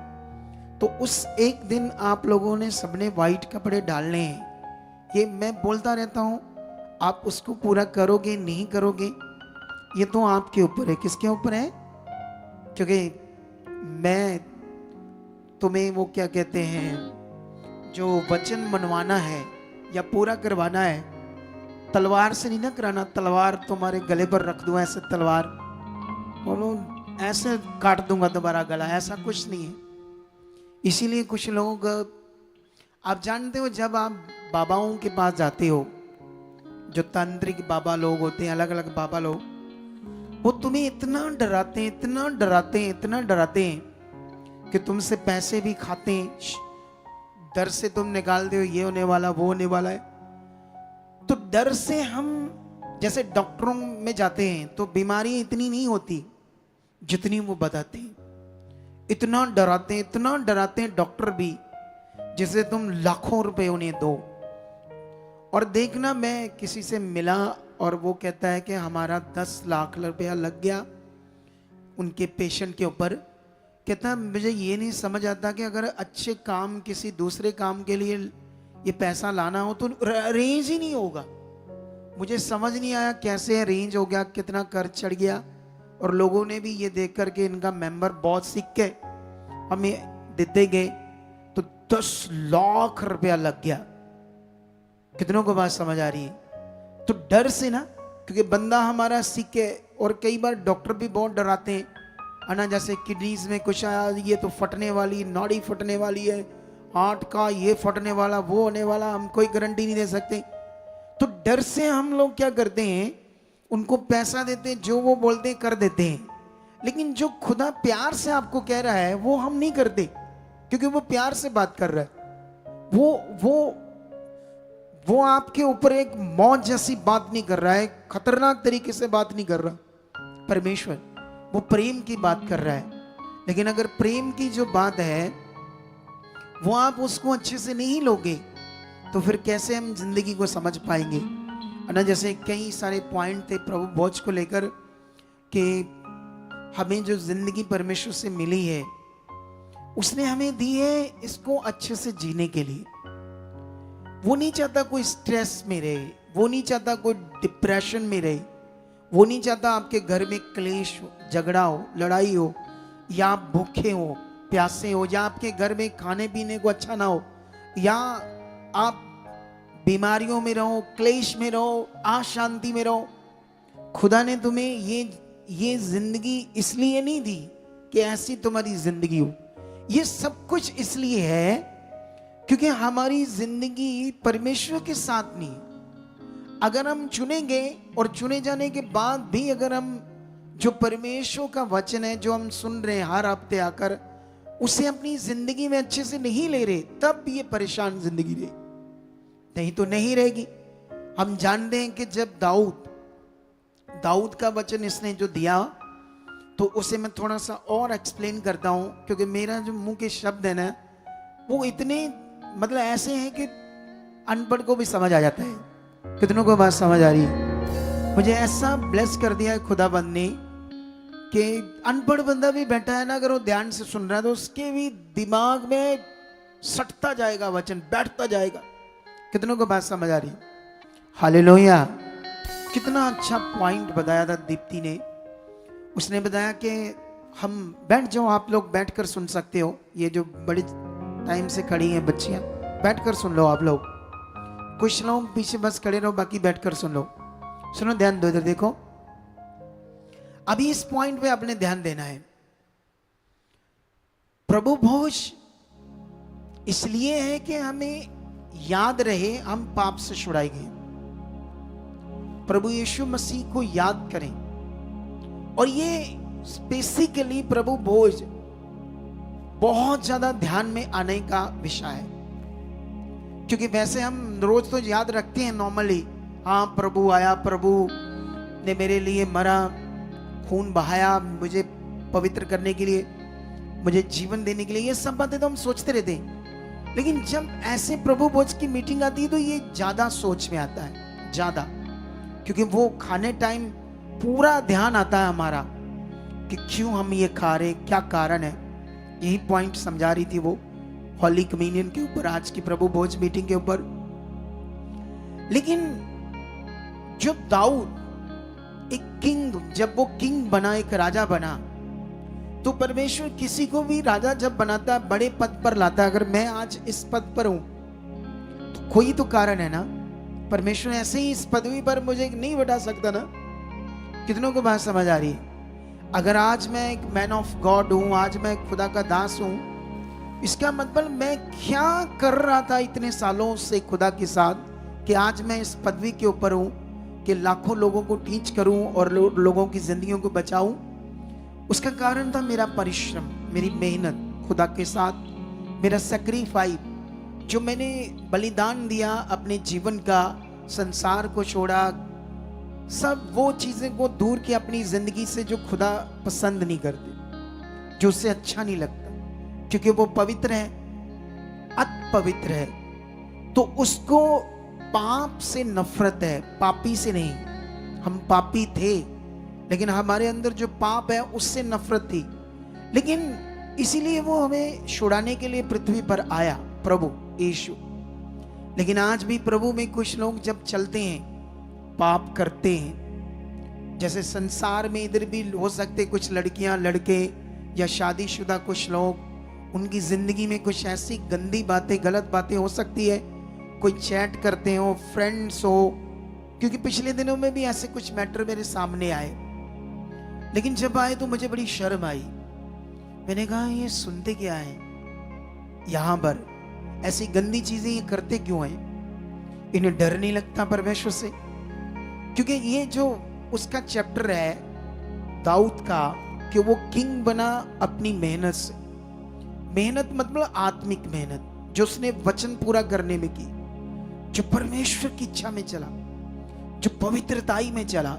तो उस एक दिन आप लोगों ने सबने वाइट कपड़े डालने हैं। ये मैं बोलता रहता हूँ, आप उसको पूरा करोगे नहीं करोगे ये तो आपके ऊपर है। किसके ऊपर है? क्योंकि मैं तुम्हें वो क्या कहते हैं, जो वचन मनवाना है या पूरा करवाना है, तलवार से नहीं ना कराना। तलवार तुम्हारे गले पर रख दूं ऐसे, तलवार बोलो ऐसे काट दूंगा तुम्हारा गला, ऐसा कुछ नहीं है। इसीलिए कुछ लोग, आप जानते हो, जब आप बाबाओं के पास जाते हो, जो तांत्रिक बाबा लोग होते हैं, अलग अलग बाबा लोग, वो तुम्हें इतना डराते हैं, इतना डराते हैं, इतना डराते हैं कि तुमसे पैसे भी खाते हैं, डर से तुम निकालते हो, ये होने वाला, वो होने वाला है। तो डर से हम जैसे डॉक्टरों में जाते हैं तो बीमारी इतनी नहीं होती जितनी वो बताते हैं। इतना डराते हैं डॉक्टर भी, जिसे तुम लाखों रुपए उन्हें दो। और देखना, मैं किसी से मिला और वो कहता है कि हमारा 10 लाख रुपया लग गया उनके पेशेंट के ऊपर। कहता है मुझे ये नहीं समझ आता कि अगर अच्छे काम, किसी दूसरे काम के लिए ये पैसा लाना हो तो रेंज ही नहीं होगा। मुझे समझ नहीं आया कैसे अरेंज हो गया, कितना कर्ज चढ़ गया। और लोगों ने भी ये देख करके, इनका मेंबर बहुत सीख के हमें देते गए, तो 10 लाख रुपया लग गया। कितनों को बात समझ आ रही है? तो डर से ना, क्योंकि बंदा हमारा सीखे, और कई बार डॉक्टर भी बहुत डराते हैं, है ना। जैसे किडनीज में कुछ आया, ये तो फटने वाली, नाड़ी फटने वाली है, हार्ट का ये फटने वाला, वो होने वाला, हम कोई गारंटी नहीं दे सकते। तो डर से हम लोग क्या करते हैं, उनको पैसा देते हैं, जो वो बोलते हैं कर देते हैं। लेकिन जो खुदा प्यार से आपको कह रहा है वो हम नहीं करते, क्योंकि वो प्यार से बात कर रहा है। वो आपके ऊपर एक मौत जैसी बात नहीं कर रहा है, खतरनाक तरीके से बात नहीं कर रहा। परमेश्वर वो प्रेम की बात कर रहा है। लेकिन अगर प्रेम की जो बात है वो आप उसको अच्छे से नहीं लोगे, तो फिर कैसे हम जिंदगी को समझ पाएंगे, है ना। जैसे कई सारे पॉइंट थे प्रभु भोज को लेकर, कि हमें जो जिंदगी परमेश्वर से मिली है, उसने हमें दी है इसको अच्छे से जीने के लिए। वो नहीं चाहता कोई स्ट्रेस में रहे, वो नहीं चाहता कोई डिप्रेशन में रहे, वो नहीं चाहता आपके घर में क्लेश हो, झगड़ा हो, लड़ाई हो, या आप भूखे हो, प्यासे हो, या आपके घर में खाने पीने को अच्छा ना हो, या आप बीमारियों में रहो, क्लेश में रहो, अशांति में रहो। खुदा ने तुम्हें ये जिंदगी इसलिए नहीं दी कि ऐसी तुम्हारी जिंदगी हो। ये सब कुछ इसलिए है क्योंकि हमारी जिंदगी परमेश्वर के साथ नहीं। अगर हम चुनेंगे और चुने जाने के बाद भी अगर हम जो परमेश्वर का वचन है जो हम सुन रहे हैं हर हफ्ते आकर, उसे अपनी जिंदगी में अच्छे से नहीं ले रहे, तब ये परेशान जिंदगी रहे, नहीं तो नहीं रहेगी। हम जानते हैं कि जब दाऊद का वचन इसने जो दिया, तो उसे मैं थोड़ा सा और एक्सप्लेन करता हूं, क्योंकि मेरा जो मुंह के शब्द है ना, वो इतने मतलब ऐसे हैं कि अनपढ़ को भी समझ आ जाता है। कितनों को बात समझ आ रही है? मुझे ऐसा ब्लेस कर दिया है खुदाबंद ने कि अनपढ़ बंदा भी बैठा है ना, अगर वो ध्यान से सुन रहा है तो उसके भी दिमाग में सटता जाएगा वचन, बैठता जाएगा। कितनों को बात समझ आ रही? हालेलुया। कितना अच्छा पॉइंट बताया था दीप्ति ने। उसने बताया कि हम बैठ जाओ, आप लोग बैठकर सुन सकते हो। ये जो बड़ी टाइम से खड़ी हैं बच्चियां, बैठकर सुन लो। आप लोग कुछ लोग पीछे बस खड़े रहो, बाकी बैठकर सुन लो। सुनो, ध्यान दो, इधर देखो। अभी इस पॉइंट पे आपने ध्यान देना है। प्रभु भोज इसलिए है कि हमें याद रहे हम पाप से छुड़ाए गए, प्रभु यीशु मसीह को याद करें। और ये स्पेसिकली प्रभु भोज बहुत ज्यादा ध्यान में आने का विषय है, क्योंकि वैसे हम रोज तो याद रखते हैं नॉर्मली, हाँ प्रभु आया, प्रभु ने मेरे लिए मरा, खून बहाया मुझे पवित्र करने के लिए, मुझे जीवन देने के लिए, ये सब बातें तो हम सोचते रहते हैं। लेकिन जब ऐसे प्रभु भोज की मीटिंग आती है तो ये ज्यादा सोच में आता है, ज्यादा, क्योंकि वो खाने टाइम पूरा ध्यान आता है हमारा कि क्यों हम ये खा रहे, क्या कारण है। यही पॉइंट समझा रही थी वो हॉली कम्युनियन के ऊपर, आज की प्रभु भोज मीटिंग के ऊपर। लेकिन जब दाऊद एक किंग, जब वो किंग बना, एक राजा बना, तो परमेश्वर किसी को भी राजा जब बनाता है, बड़े पद पर लाता है। अगर मैं आज इस पद पर हूं तो कोई तो कारण है ना। परमेश्वर ऐसे ही इस पदवी पर मुझे नहीं बैठा सकता ना। कितनों को बात समझ आ रही है? अगर आज मैं एक मैन ऑफ गॉड हूं, आज मैं खुदा का दास हूं, इसका मतलब मैं क्या कर रहा था इतने सालों से खुदा के साथ, कि आज मैं इस पदवी के ऊपर हूं कि लाखों लोगों को टीच करूं और लोगों की जिंदगियों को बचाऊं। उसका कारण था मेरा परिश्रम, मेरी मेहनत खुदा के साथ, मेरा सैक्रिफाइस, जो मैंने बलिदान दिया अपने जीवन का, संसार को छोड़ा, सब वो चीजें को दूर किया अपनी जिंदगी से जो खुदा पसंद नहीं करते, जो उससे अच्छा नहीं लगता, क्योंकि वो पवित्र है, अति पवित्र है। तो उसको पाप से नफरत है, पापी से नहीं। हम पापी थे, लेकिन हमारे अंदर जो पाप है उससे नफरत थी। लेकिन इसीलिए वो हमें छुड़ाने के लिए पृथ्वी पर आया, प्रभु यीशु। लेकिन आज भी प्रभु में कुछ लोग जब चलते हैं, पाप करते हैं। जैसे संसार में इधर भी हो सकते कुछ लड़कियां, लड़के या शादीशुदा कुछ लोग, उनकी जिंदगी में कुछ ऐसी गंदी बातें, गलत बातें हो सकती है। कोई चैट करते हो, फ्रेंड्स हो, क्योंकि पिछले दिनों में भी ऐसे कुछ मैटर मेरे सामने आए। लेकिन जब आए तो मुझे बड़ी शर्म आई। मैंने कहा ये सुनते क्या है, यहां पर ऐसी गंदी चीजें ये करते क्यों हैं? इन्हें डर नहीं लगता परमेश्वर से? क्योंकि ये जो उसका चैप्टर है दाऊद का, कि वो किंग बना अपनी मेहनत से। मेहनत मतलब आत्मिक मेहनत, जो उसने वचन पूरा करने में की, जो परमेश्वर की इच्छा में चला, जो पवित्रताई में चला,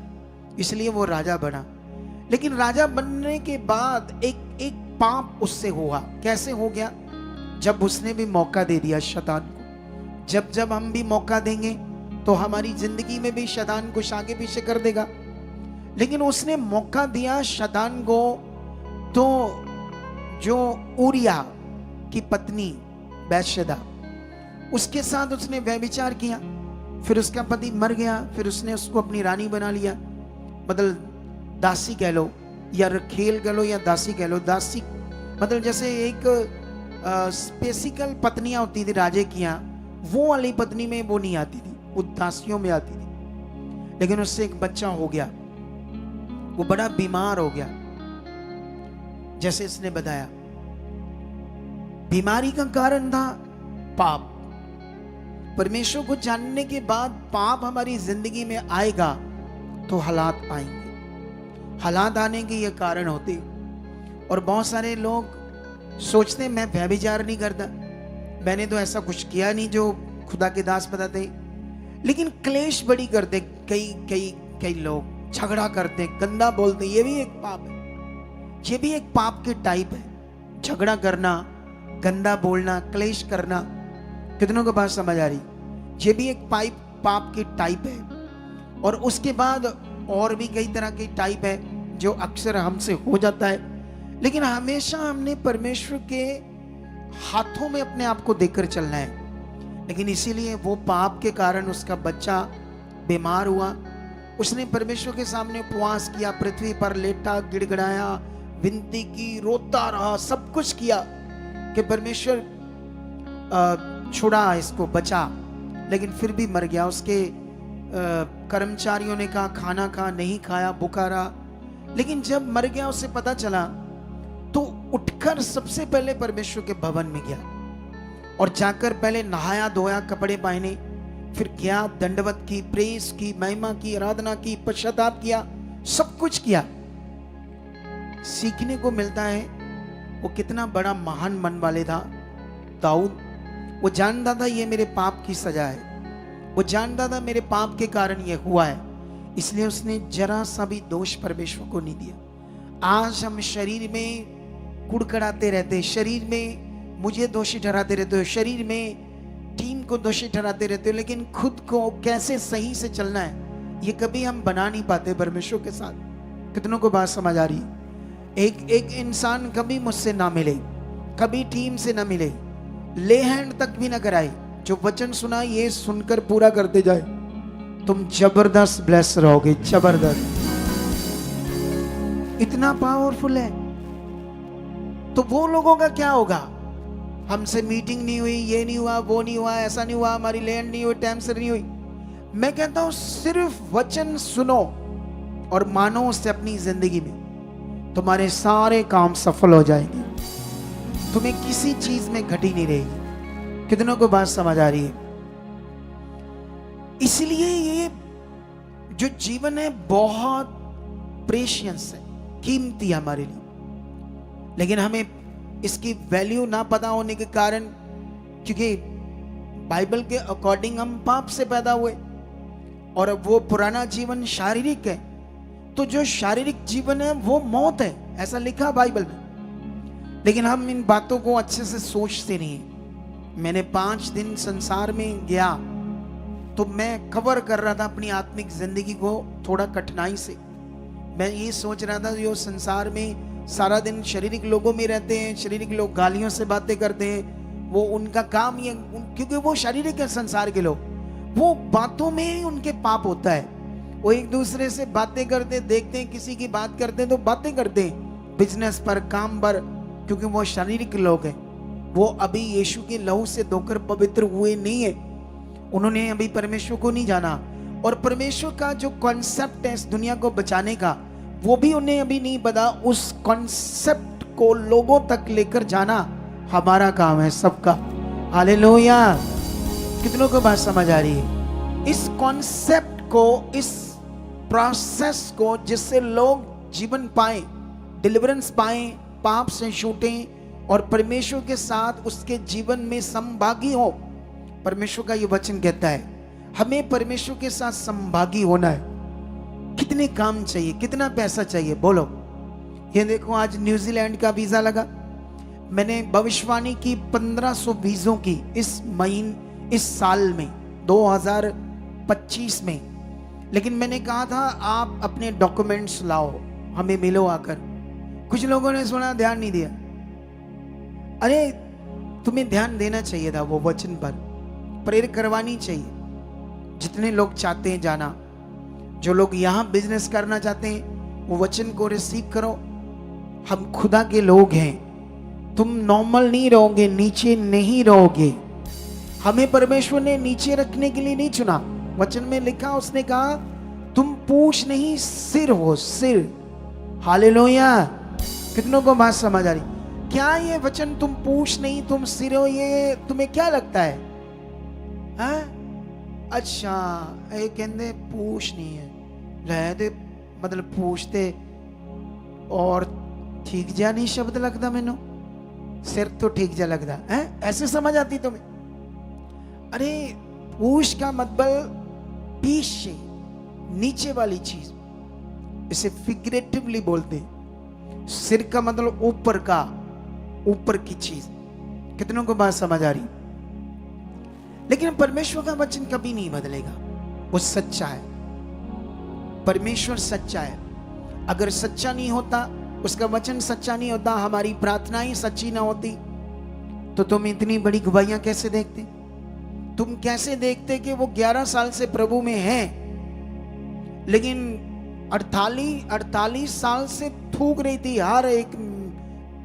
इसलिए वो राजा बना। लेकिन राजा बनने के बाद एक पाप उससे हुआ। कैसे हो गया? जब उसने भी मौका दे दिया शैतान को। जब हम भी मौका देंगे तो हमारी जिंदगी में भी शैतान कुछ आगे पीछे कर देगा। लेकिन उसने मौका दिया शैतान को, तो जो उरिया की पत्नी बैतशेबा, उसके साथ उसने व्यभिचार किया। फिर उसका पति मर गया, फिर उसने उसको अपनी रानी बना लिया, मतलब दासी कह लो या रखेल कह लो या दासी कह लो। दासी मतलब जैसे एक स्पेसिकल पत्नियां होती थी राजे किया, वो वाली पत्नी में वो नहीं आती थी, वो दासियों में आती थी। लेकिन उससे एक बच्चा हो गया, वो बड़ा बीमार हो गया। जैसे इसने बताया, बीमारी का कारण था पाप। परमेश्वर को जानने के बाद पाप हमारी जिंदगी में आएगा तो हालात आएंगे। हालात आने के ये कारण होते। और बहुत सारे लोग सोचते मैं व्यभिचार नहीं करता, मैंने तो ऐसा कुछ किया नहीं जो खुदा के दास बताते, लेकिन क्लेश बड़ी करते। कई कई कई लोग झगड़ा करते, गंदा बोलते, ये भी एक पाप है, ये भी एक पाप के टाइप है। झगड़ा करना, गंदा बोलना, क्लेश करना, कितनों को बात समझ आ रही? ये भी एक पाप की टाइप है। और उसके बाद और भी कई तरह की टाइप है जो अक्सर हमसे हो जाता है, लेकिन हमेशा हमने परमेश्वर के हाथों में अपने आप को देकर चलना है। लेकिन इसीलिए वो पाप के कारण उसका बच्चा बीमार हुआ, उसने परमेश्वर के सामने उपवास किया, पृथ्वी पर लेटा, गिड़गिड़ाया, विनती की, रोता रहा, सब कुछ किया कि परमेश्वर छुड़ा इसको, बचा, लेकिन फिर भी मर गया। उसके कर्मचारियों ने कहा खाना खा, नहीं खाया, भूखा रहा। लेकिन जब मर गया उसे पता चला तो उठकर सबसे पहले परमेश्वर के भवन में गया और जाकर पहले नहाया धोया, कपड़े पहने, फिर गया, दंडवत की, प्रेस की, महिमा की, आराधना की, पश्चाताप किया, सब कुछ किया। सीखने को मिलता है वो कितना बड़ा महान मन वाले था दाऊद। वो जानता था ये मेरे पाप की सजा है, वो जानता था मेरे पाप के कारण ये हुआ है, इसलिए उसने जरा सा भी दोष परमेश्वर को नहीं दिया। आज हम शरीर में कुड़कड़ाते रहते, शरीर में मुझे दोषी ठहराते रहते हो, शरीर में टीम को दोषी ठहराते रहते हो, लेकिन खुद को कैसे सही से चलना है ये कभी हम बना नहीं पाते परमेश्वर के साथ। कितनों को बात समझ आ रही? एक इंसान कभी मुझसे ना मिले, कभी टीम से ना मिले, ले हैंड तक भी ना कराए, जो वचन सुना ये सुनकर पूरा करते जाए, तुम जबरदस्त ब्लेस रहोगे, जबरदस्त। इतना पावरफुल है। तो वो लोगों का क्या होगा? हमसे मीटिंग नहीं हुई, ये नहीं हुआ, वो नहीं हुआ, ऐसा नहीं हुआ, हमारी लैंड नहीं हुई, टाइम से नहीं हुई। मैं कहता हूं सिर्फ वचन सुनो और मानो उससे अपनी जिंदगी में, तुम्हारे सारे काम सफल हो जाएंगे, तुम्हें किसी चीज में घटी नहीं रहेगी। कितनों को बात समझ आ रही है? इसलिए ये जो जीवन है बहुत प्रेशियस है, कीमती है हमारे लिए, लेकिन हमें इसकी वैल्यू ना पता होने के कारण, क्योंकि बाइबल के अकॉर्डिंग हम पाप से पैदा हुए और वो पुराना जीवन शारीरिक है, तो जो शारीरिक जीवन है वो मौत है, ऐसा लिखा बाइबल में। लेकिन हम इन बातों को अच्छे से सोचते नहीं। मैंने 5 दिन संसार में गया तो मैं कवर कर रहा था अपनी आत्मिक जिंदगी को थोड़ा कठिनाई से। मैं ये सोच रहा था जो संसार में सारा दिन शारीरिक लोगों में रहते हैं, शारीरिक लोग गालियों से बातें करते हैं, वो उनका काम ये, क्योंकि वो शारीरिक है संसार के लोग, वो बातों में ही उनके पाप होता है। वो एक दूसरे से बातें करते, देखते हैं किसी की बात करते हैं तो बातें करते हैं बिजनेस पर, काम पर, क्योंकि वो शारीरिक लोग हैं। वो अभी यीशु के लहू से धोकर पवित्र हुए नहीं है, उन्होंने अभी परमेश्वर को नहीं जाना, और परमेश्वर का जो कॉन्सेप्ट है इस दुनिया को बचाने का वो भी उन्हें अभी नहीं पता। उस कॉन्सेप्ट को लोगों तक लेकर जाना हमारा काम है सबका। हालेलुया। कितनों को बात समझ आ रही है? इस कॉन्सेप्ट को, इस प्रोसेस को, जिससे लोग जीवन पाए, डिलीवरेंस पाए, पाप से छूटें और परमेश्वर के साथ उसके जीवन में संभागी हो। परमेश्वर का ये वचन कहता है हमें परमेश्वर के साथ संभागी होना है। कितने काम चाहिए, कितना पैसा चाहिए बोलो? ये देखो आज न्यूजीलैंड का वीजा लगा, मैंने भविष्यवाणी की 1500 वीजों की इस साल में 2025 में, लेकिन मैंने कहा था आप अपने डॉक्यूमेंट्स लाओ, हमें मिलो आकर। कुछ लोगों ने सुना, ध्यान नहीं दिया। अरे तुम्हें ध्यान देना चाहिए था वो वचन पर, प्रेयर करवानी चाहिए। जितने लोग चाहते हैं जाना, जो लोग यहाँ बिजनेस करना चाहते हैं वो वचन को रिसीव करो। हम खुदा के लोग हैं, तुम नॉर्मल नहीं रहोगे, नीचे नहीं रहोगे। हमें परमेश्वर ने नीचे रखने के लिए नहीं चुना। वचन में लिखा, उसने कहा तुम पूछ नहीं सिर हो, सिर। हालेलुया। कितनों को बात समझ आ रही? क्या ये वचन तुम पूछ नहीं तुम सिर हो, ये तुम्हें क्या लगता है? हाँ? अच्छा ये कहते पूछ नहीं है, रहते मतलब पूछते और ठीक जा नहीं शब्द लगता मैनू, सिर तो ठीक जा लगता है, ऐसे समझ आती तुम्हें? अरे पूछ का मतलब पीछे नीचे वाली चीज, इसे फिगरेटिवली बोलते हैं। सिर का मतलब ऊपर का, ऊपर की चीज। कितनों को बात समझ आ रही? लेकिन परमेश्वर का वचन कभी नहीं बदलेगा, वो सच्चा है। परमेश्वर सच्चा है। अगर सच्चा नहीं होता, उसका वचन सच्चा नहीं होता, हमारी प्रार्थनाएं सच्ची ना होती, तो तुम इतनी बड़ी गवाहियां कैसे देखते? तुम कैसे देखते कि वो 11 साल से प्रभु में है, लेकिन 48 साल से थूक रही थी हर एक,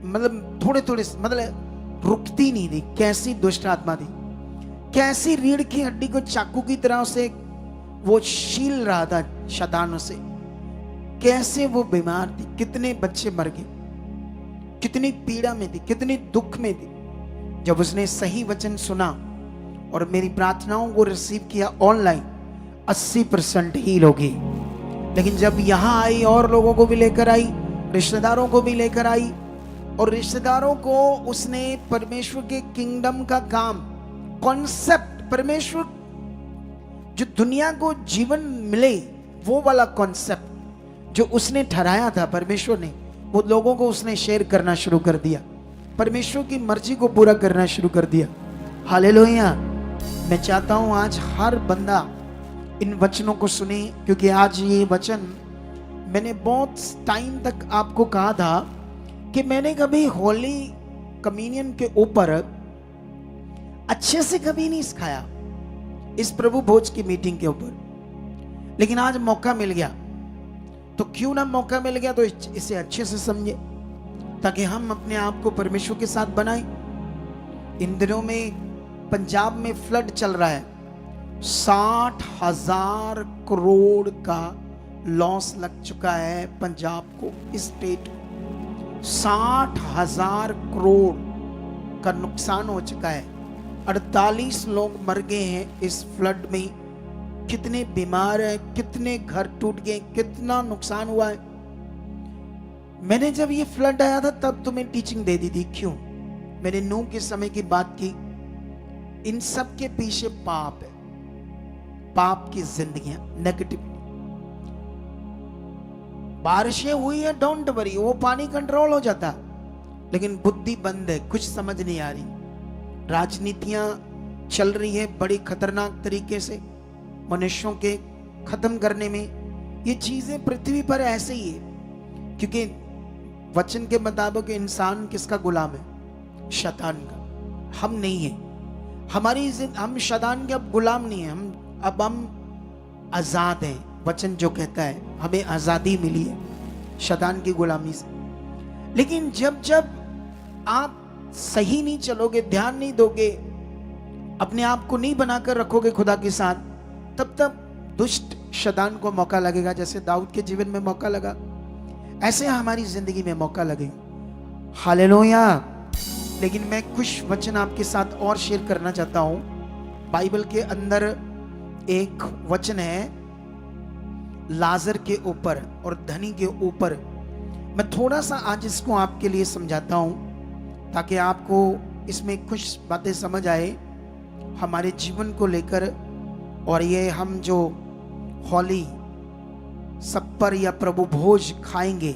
मतलब थोड़े थोड़े, मतलब रुकती नहीं थी। कैसी दुष्ट आत्मा थी, कैसी रीढ़ की हड्डी को चाकू की तरह से वो छील रहा था शैतान से, कैसे वो बीमार थी, कितने बच्चे मर गए, कितनी पीड़ा में थी, कितनी दुख में थी। जब उसने सही वचन सुना और मेरी प्रार्थनाओं को रिसीव किया ऑनलाइन, 80% हील होगी। लेकिन जब यहां आई और लोगों को भी लेकर आई, रिश्तेदारों को भी लेकर आई, और रिश्तेदारों को उसने परमेश्वर के किंगडम का काम, कॉन्सेप्ट, परमेश्वर जो दुनिया को जीवन मिले वो वाला कॉन्सेप्ट जो उसने ठहराया था परमेश्वर ने, वो लोगों को उसने शेयर करना शुरू कर दिया। परमेश्वर की मर्जी को पूरा करना शुरू कर दिया। हालेलुया। मैं चाहता हूं आज हर बंदा इन वचनों को सुने, क्योंकि आज ये वचन मैंने बहुत टाइम तक आपको कहा था कि मैंने कभी होली कम्युनियन के ऊपर अच्छे से कभी नहीं सिखाया, इस प्रभु भोज की मीटिंग के ऊपर। लेकिन आज मौका मिल गया, तो क्यों ना मौका मिल गया तो इसे अच्छे से समझे, ताकि हम अपने आप को परमेश्वर के साथ बनाएं। इन दिनों में पंजाब में फ्लड चल रहा है, 60,000 करोड़ का लॉस लग चुका है पंजाब को, इस स्टेट को 60,000 करोड़ का नुकसान हो चुका है। 48 लोग मर गए हैं इस फ्लड में। कितने बीमार हैं, कितने घर टूट गए, कितना नुकसान हुआ है। मैंने जब ये फ्लड आया था तब तुम्हें टीचिंग दे दी थी। क्यों? मैंने नूह के समय की बात की। इन सब के पीछे पाप है, पाप की जिंदगियां, नेगेटिव। बारिशें हुई है, डोंट वरी, वो पानी कंट्रोल हो जाता, लेकिन बुद्धि बंद है, कुछ समझ नहीं आ रही। राजनीतियां चल रही है बड़ी खतरनाक तरीके से, मनुष्यों के खत्म करने में। ये चीजें पृथ्वी पर ऐसे ही है, क्योंकि वचन के मुताबिक इंसान किसका गुलाम है? शैतान का। हम नहीं है, हम शैतान के अब गुलाम नहीं है, हम आजाद हैं। वचन जो कहता है हमें आजादी मिली है शैतान की गुलामी से। लेकिन जब जब आप सही नहीं चलोगे, ध्यान नहीं दोगे, अपने आप को नहीं बनाकर रखोगे खुदा के साथ, तब तब दुष्ट शैतान को मौका लगेगा। जैसे दाऊद के जीवन में मौका लगा, ऐसे हमारी जिंदगी में मौका लगेगा। हालेलुया। लेकिन मैं कुछ वचन आपके साथ और शेयर करना चाहता हूं। बाइबल के अंदर एक वचन है लाजर के ऊपर और धनी के ऊपर। मैं थोड़ा सा आज इसको आपके लिए समझाता हूं, ताकि आपको इसमें कुछ बातें समझ आए हमारे जीवन को लेकर। और ये हम जो होली सप्पर या प्रभु भोज खाएंगे,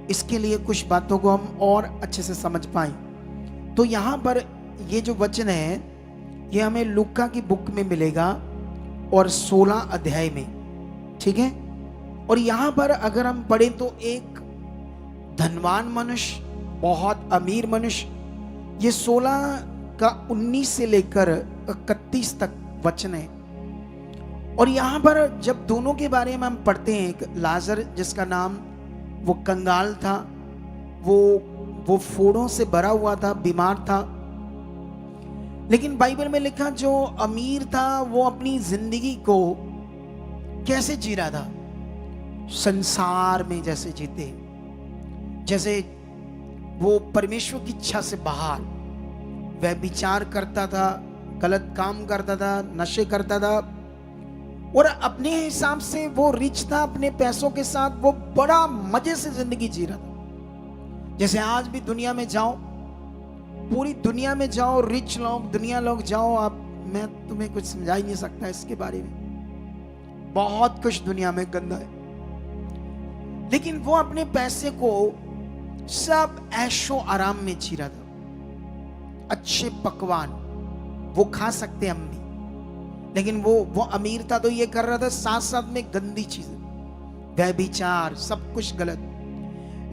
इसके लिए कुछ बातों को हम और अच्छे से समझ पाएं। तो यहाँ पर ये जो वचन है, ये हमें लूका की बुक में मिलेगा और 16 अध्याय में, ठीक है। और यहाँ पर अगर हम पढ़ें तो एक धनवान मनुष्य, बहुत अमीर मनुष्य, ये 16 का 19 से लेकर 31 तक वचन है। और यहाँ पर जब दोनों के बारे में हम पढ़ते हैं, एक लाजर जिसका नाम, वो कंगाल था, वो फोड़ों से भरा हुआ था, बीमार था। लेकिन बाइबल में लिखा जो अमीर था वो अपनी जिंदगी को कैसे जी रहा था? संसार में जैसे जीते, जैसे वो परमेश्वर की इच्छा से बाहर, वह विचार करता था, गलत काम करता था, नशे करता था, और अपने हिसाब से वो रिच था, अपने पैसों के साथ वो बड़ा मजे से जिंदगी जी रहा था। जैसे आज भी दुनिया में जाओ, पूरी दुनिया में जाओ, रिच लोग, दुनिया लोग जाओ आप, मैं तुम्हें कुछ समझा ही नहीं सकता इसके बारे में। बहुत कुछ दुनिया में गंदा है, लेकिन वो अपने पैसे को सब ऐशो आराम में जी रहा था। अच्छे पकवान वो खा सकते हम भी, लेकिन वो अमीर था तो ये कर रहा था, साथ साथ में गंदी चीजें, व्यभिचार, सब कुछ गलत।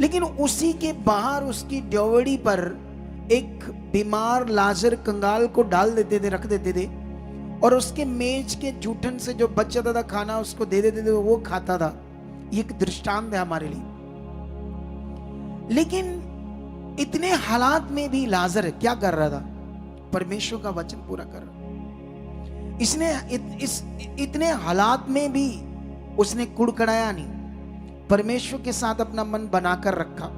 लेकिन उसी के बाहर उसकी ड्योवड़ी पर एक बीमार लाजर कंगाल को डाल देते थे, रख देते थे, और उसके मेज के जूठन से जो बच जाता था खाना उसको दे देते थे, वो खाता था। ये एक दृष्टांत है हमारे लिए। लेकिन इतने हालात में भी लाजर क्या कर रहा था? परमेश्वर का वचन पूरा कर रहा। इसने इतने हालात में भी उसने कुड़कड़ाया नहीं, परमेश्वर के साथ अपना मन बनाकर रखा।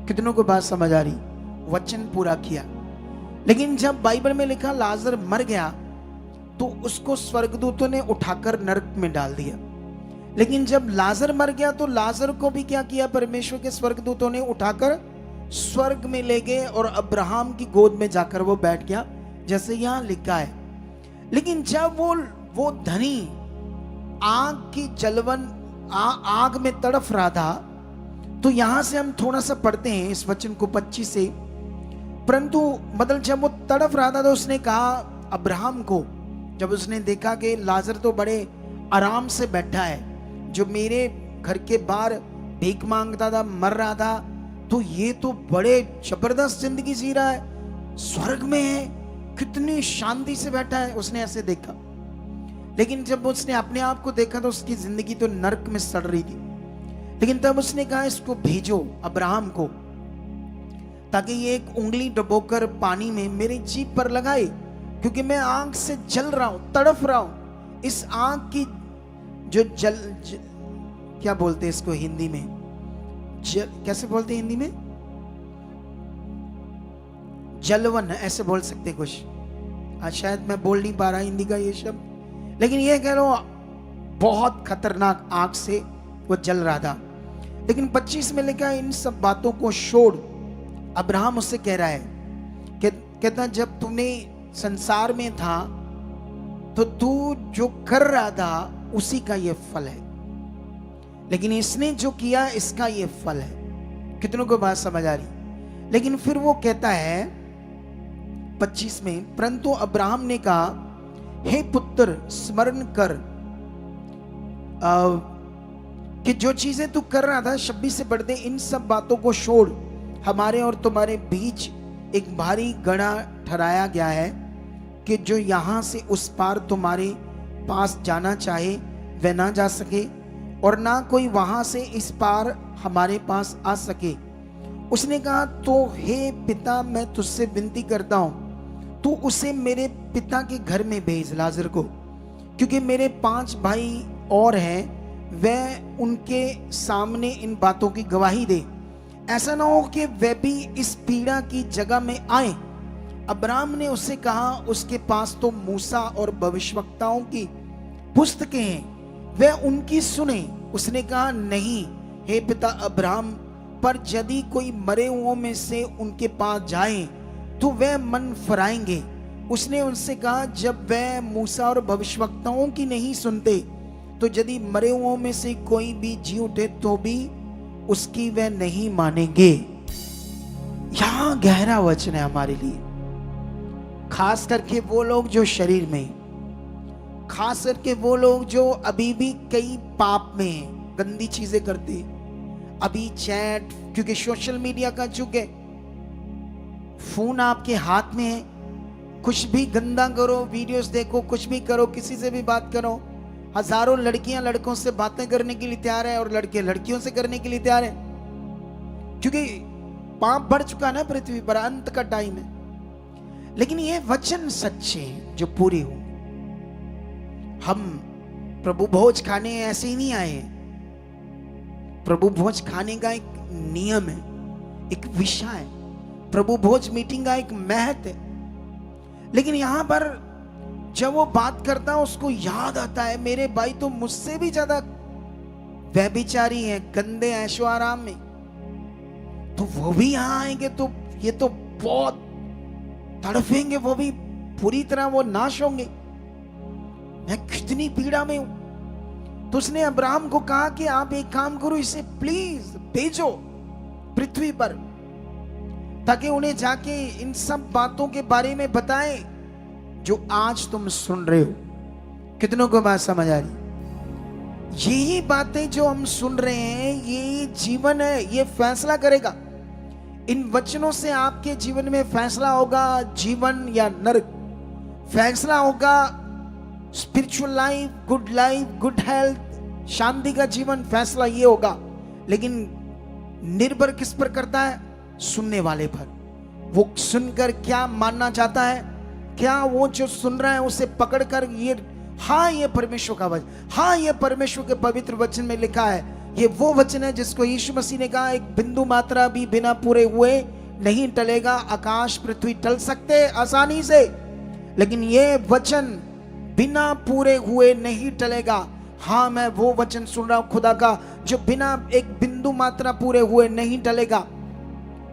कितनों को बात समझ आ रही? वचन पूरा किया। लेकिन जब बाइबल में लिखा लाजर मर गया तो उसको स्वर्गदूतों ने उठाकर नरक में डाल दिया। लेकिन जब लाजर मर गया तो लाजर को भी क्या किया? परमेश्वर के स्वर्गदूतों ने उठाकर स्वर्ग में ले गए और अब्राहम की गोद में जाकर वो बैठ गया, जैसे यहां लिखा है। लेकिन जब वो धनी आग की जलवन आग में तड़फ रहा था, तो यहां से हम थोड़ा सा पढ़ते हैं इस वचन को 25 से। परंतु मतलब जब वो तड़फ रहा था तो उसने कहा अब्राहम को, जब उसने देखा कि लाजर तो बड़े आराम से बैठा है, जो मेरे घर के बाहर भीख मांगता था, मर रहा था, तो ये तो बड़े जबरदस्त जिंदगी जी रहा है, स्वर्ग में है, कितनी शांति से बैठा है, उसने ऐसे देखा। लेकिन जब उसने अपने आप को देखा तो उसकी जिंदगी तो नरक में सड़ रही थी। लेकिन तब उसने कहा इसको भेजो अब्राहम को, ताकि ये एक उंगली डुबोकर पानी में मेरी जीभ पर लगाए, क्योंकि मैं आग से जल रहा हूं, तड़फ रहा हूं। इस आग की जो क्या बोलते हैं इसको हिंदी में, कैसे बोलते हैं हिंदी में? जलवन, ऐसे बोल सकते कुछ। आज शायद मैं बोल नहीं पा रहा हिंदी का ये शब्द, लेकिन ये कह लो बहुत खतरनाक आग से वो जल रहा था। लेकिन 25 में लिखा है इन सब बातों को छोड़। अब्राहम उससे कह रहा है, कहता जब तूने संसार में था तो तू जो कर रहा था उसी का ये फल है, लेकिन इसने जो किया इसका ये फल है। कितनों को बात समझ आ रही? लेकिन फिर वो कहता है 25 में, परंतु अब्राहम ने कहा हे पुत्र स्मरण कर कि जो चीजें तू कर रहा था, 26 से बढ़ते, इन सब बातों को छोड़। हमारे और तुम्हारे बीच एक भारी गड़ा ठहराया गया है कि जो यहां से उस पार तुम्हारे पास जाना चाहे वह ना जा सके, और ना कोई वहां से इस पार हमारे पास आ सके। उसने कहा तो हे पिता, मैं तुझसे विनती करता हूं, तू उसे मेरे पिता के घर में भेज, लाजर को, क्योंकि मेरे 5 भाई और हैं, वह उनके सामने इन बातों की गवाही दे, ऐसा ना हो कि वह भी इस पीड़ा की जगह में आए। अब्राहम ने उससे कहा उसके पास तो मूसा और भविष्यवक्ताओं की पुस्तकें हैं, वह उनकी सुने। उसने कहा नहीं हे पिता अब्राहम, पर यदि कोई मरे हुओं में से उनके पास जाए तो वह मन फराएंगे। उसने उनसे कहा जब वह मूसा और भविष्यवक्ताओं की नहीं सुनते, तो यदि मरे हुओं में से कोई भी जी उठे तो भी उसकी वह नहीं मानेंगे। यहां गहरा वचन है हमारे लिए, खास करके वो लोग जो शरीर में, खास करके वो लोग जो अभी भी कई पाप में हैं, गंदी चीजें करते, अभी चैट, क्योंकि सोशल मीडिया का युग है, फोन आपके हाथ में है, कुछ भी गंदा करो, वीडियोस देखो, कुछ भी करो, किसी से भी बात करो। हजारों लड़कियां लड़कों से बातें करने के लिए तैयार है और लड़के लड़कियों से करने के लिए तैयार है, क्योंकि पाप बढ़ चुका है ना पृथ्वी पर, अंत का टाइम है। लेकिन ये वचन सच्चे हैं जो पूरे हो। हम प्रभु भोज खाने ऐसे ही नहीं आए, प्रभु भोज खाने का एक नियम है, एक विषय है, प्रभु भोज मीटिंग का एक महत्व है। लेकिन यहां पर जब वो बात करता है उसको याद आता है मेरे भाई तो मुझसे भी ज्यादा व्यभिचारी हैं, गंदे ऐशो आराम में, तो वो भी यहां आएंगे तो ये तो बहुत तड़फेंगे, वो भी पूरी तरह वो नाश होंगे, मैं कितनी पीड़ा में हूं। तो उसने अब्राहम को कहा कि आप एक काम करो, इसे प्लीज भेजो पृथ्वी पर, ताकि उन्हें जाके इन सब बातों के बारे में बताएं जो आज तुम सुन रहे हो। कितनों को बात समझ आ रही? यही बातें जो हम सुन रहे हैं ये जीवन है, ये फैसला करेगा। इन वचनों से आपके जीवन में फैसला होगा, जीवन या नरक। फैसला होगा स्पिरिचुअल लाइफ, गुड हेल्थ, शांति का जीवन, फैसला ये होगा। लेकिन निर्भर किस पर करता है? सुनने वाले पर। वो सुनकर क्या मानना चाहता है, क्या वो जो सुन रहा है उसे पकड़कर ये, हाँ ये परमेश्वर का वचन, हाँ ये परमेश्वर के पवित्र वचन में लिखा है, ये वो वचन है जिसको यीशु मसीह ने कहा एक बिंदु मात्रा भी बिना पूरे हुए नहीं टलेगा। आकाश पृथ्वी टल सकते आसानी से, लेकिन ये वचन बिना पूरे हुए नहीं टलेगा। हाँ मैं वो वचन सुन रहा हूं खुदा का जो बिना एक बिंदु मात्रा पूरे हुए नहीं टलेगा,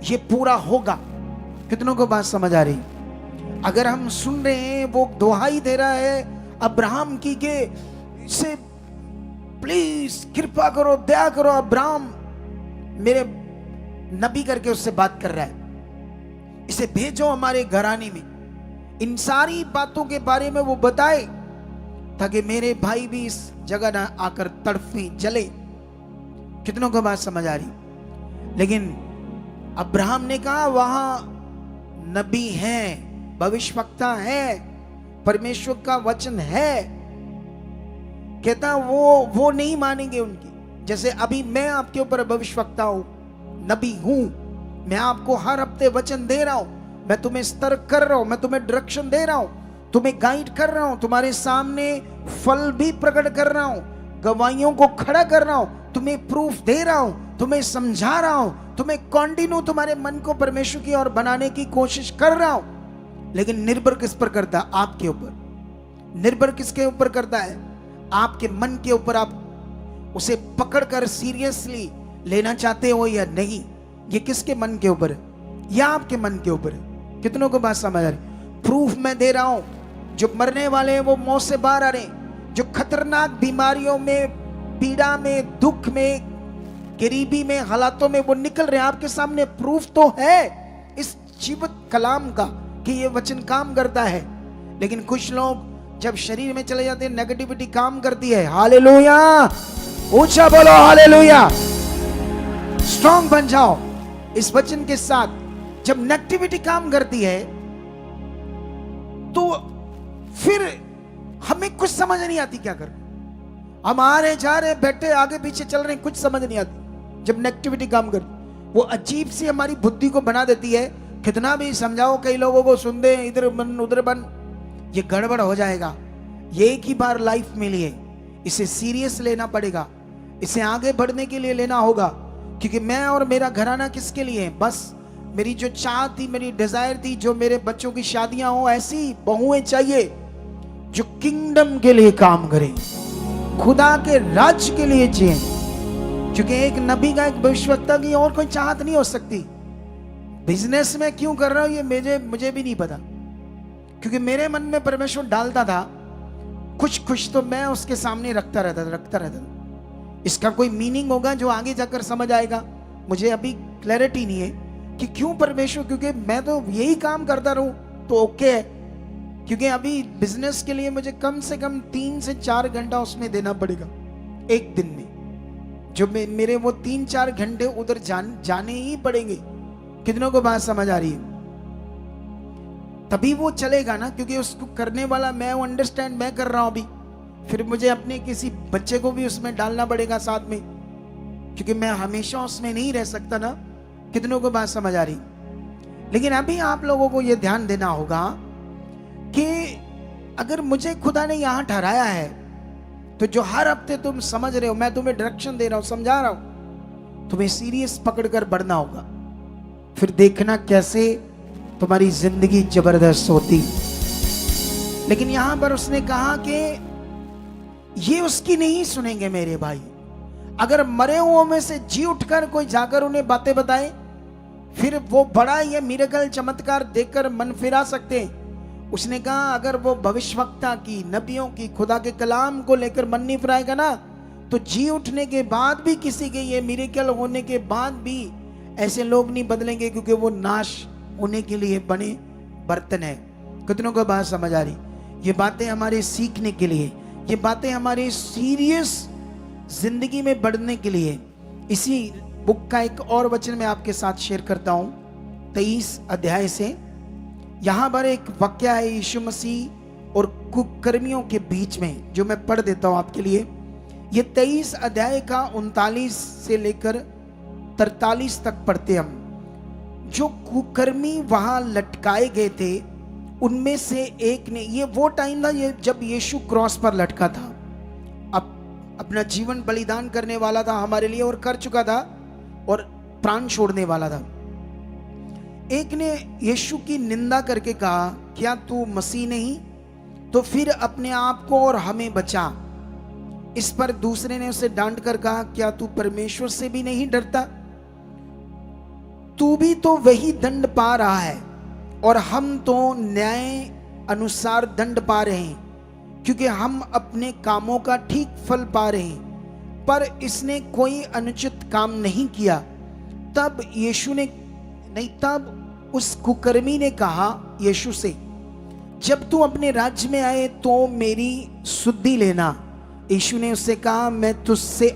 ये पूरा होगा। कितनों को बात समझ आ रही? अगर हम सुन रहे हैं, वो दुहाई दे रहा है अब्राहम की के इसे प्लीज कृपा करो, दया करो, अब्राहम मेरे नबी करके उससे बात कर रहा है, इसे भेजो हमारे घराने में, इन सारी बातों के बारे में वो बताए ताकि मेरे भाई भी इस जगह ना आकर तड़फे जले। कितनों को बात समझ आ रही? लेकिन अब्राहम ने कहा वहां नबी है, भविष्यवक्ता है, परमेश्वर का वचन है। कहता वो नहीं मानेंगे उनकी। जैसे अभी मैं आपके ऊपर भविष्यवक्ता हूं, नबी हूं, मैं आपको हर हफ्ते वचन दे रहा हूं, मैं तुम्हें सतर्क कर रहा हूं, मैं तुम्हें डायरेक्शन दे रहा हूं, तुम्हें गाइड कर रहा हूं, तुम्हारे सामने फल भी प्रकट कर रहा हूं, गवाहियों को खड़ा कर रहा हूं, तुम्हें प्रूफ दे रहा हूं, तुम्हें समझा रहा हूं, तुम्हें कंटिन्यू तुम्हारे मन को परमेश्वर की ओर बनाने की कोशिश कर रहा हूं। लेकिन निर्भर किस पर करता है? आपके ऊपर। निर्भर किसके ऊपर करता है? आपके मन के ऊपर। आप उसे पकड़कर सीरियसली लेना चाहते हो या नहीं, ये किसके मन के ऊपर है? या आपके मन के ऊपर है? कितनों को बात समझ आ रही? प्रूफ मैं दे रहा हूं, जो मरने वाले हैं वो मौत से बाहर आ रहे हैं, जो खतरनाक बीमारियों में, पीड़ा में, दुख में, गरीबी में, हालातों में वो निकल रहे हैं। आपके सामने प्रूफ तो है इस जीवित कलाम का कि ये वचन काम करता है। लेकिन कुछ लोग जब शरीर में चले जाते हैं, नेगेटिविटी काम करती है। हालेलुया, ऊंचा बोलो हालेलुया। स्ट्रांग बन जाओ इस वचन के साथ। जब नेगेटिविटी काम करती है तो फिर हमें कुछ समझ नहीं आती क्या कर, हम आ रहे जा रहे, बैठे आगे पीछे चल रहे, कुछ समझ नहीं आती। जब नेगेटिविटी काम करती, वो अजीब सी हमारी बुद्धि को बना देती है। कितना भी समझाओ, कई लोगों को सुन दे, इधर बन उधर बन, ये गड़बड़ हो जाएगा। ये एक ही बार लाइफ मिली है, इसे सीरियस लेना पड़ेगा, इसे आगे बढ़ने के लिए लेना होगा। क्योंकि मैं और मेरा घराना किसके लिए है? बस मेरी जो चाह थी, मेरी डिजायर थी, जो मेरे बच्चों की शादियां हो, ऐसी बहुएं चाहिए जो किंगडम के लिए काम करें, खुदा के राज्य के लिए जिए। क्योंकि एक नबी का, एक भविष्यवक्ता की और कोई चाहत नहीं हो सकती। बिजनेस में क्यों कर रहा हूं ये मुझे भी नहीं पता, क्योंकि मेरे मन में परमेश्वर डालता था कुछ तो मैं उसके सामने रखता रहता था। इसका कोई मीनिंग होगा जो आगे जाकर समझ आएगा, मुझे अभी क्लैरिटी नहीं है कि क्यों परमेश्वर, क्योंकि मैं तो यही काम करता रहूं तो ओके है। क्योंकि अभी बिजनेस के लिए मुझे कम से कम 3 से 4 घंटा उसमें देना पड़ेगा एक दिन में, जो मेरे वो 3-4 घंटे उधर जाने ही पड़ेंगे। कितनों को बात समझ आ रही है? तभी वो चलेगा ना, क्योंकि उसको करने वाला मैं हूं, अंडरस्टैंड मैं कर रहा हूं अभी। फिर मुझे अपने किसी बच्चे को भी उसमें डालना पड़ेगा साथ में, क्योंकि मैं हमेशा उसमें नहीं रह सकता ना। कितनों को बात समझ आ रही? लेकिन अभी आप लोगों को यह ध्यान देना होगा कि अगर मुझे खुदा ने यहां ठहराया है, तो जो हर हफ्ते तुम समझ रहे हो, मैं तुम्हें डायरेक्शन दे रहा हूं, समझा रहा हूं, तुम्हें सीरियस पकड़कर बढ़ना होगा। फिर देखना कैसे तुम्हारी जिंदगी जबरदस्त होती। लेकिन यहां पर उसने कहा कि ये उसकी नहीं सुनेंगे मेरे भाई। अगर मरे हुओं में से जी उठकर कोई जाकर उन्हें बातें बताए, फिर वो बड़ा ये मिरेकल चमत्कार देखकर मन फिरा सकते। उसने कहा अगर वो भविष्यवक्ता की, नबियों की, खुदा के कलाम को लेकर मन नहीं फिराएगा ना, तो जी उठने के बाद भी, किसी के ये मिरेकल होने के बाद भी ऐसे लोग नहीं बदलेंगे, क्योंकि वो नाश होने के लिए बने बर्तन है। कितनों को बात समझ आ रही? ये बातें हमारे सीखने के लिए, ये बातें हमारे सीरियस जिंदगी में बढ़ने के लिए। इसी बुक का एक और वचन मैं आपके साथ शेयर करता हूं, 23 अध्याय से। यहां पर एक वाक्य है यीशु मसीह और कुकर्मियों के बीच में, जो मैं पढ़ देता हूं आपके लिए। ये 23 अध्याय का 39 से लेकर 43 तक पढ़ते हम। जो कुकर्मी वहां लटकाए गए थे, उनमें से एक ने, ये वो टाइम था ये जब यीशु क्रॉस पर लटका था, अब अपना जीवन बलिदान करने वाला था हमारे लिए, और कर चुका था, और प्राण छोड़ने वाला था। एक ने यीशु की निंदा करके कहा, क्या तू मसीह नहीं? तो फिर अपने आप को और हमें बचा। इस पर दूसरे ने उसे डांट कर कहा, क्या तू परमेश्वर से भी नहीं डरता? तू भी तो वही दंड पा रहा है, और हम तो न्याय अनुसार दंड पा रहे हैं, क्योंकि हम अपने कामों का ठीक फल पा रहे हैं। पर इसने कोई अनुचित काम नहीं किया। तब यीशु ने तब उस कुकर्मी ने कहा यीशु से, जब तू अपने राज्य में आए तो मेरी सुधि लेना। यीशु ने उससे कहा, मैं तुझसे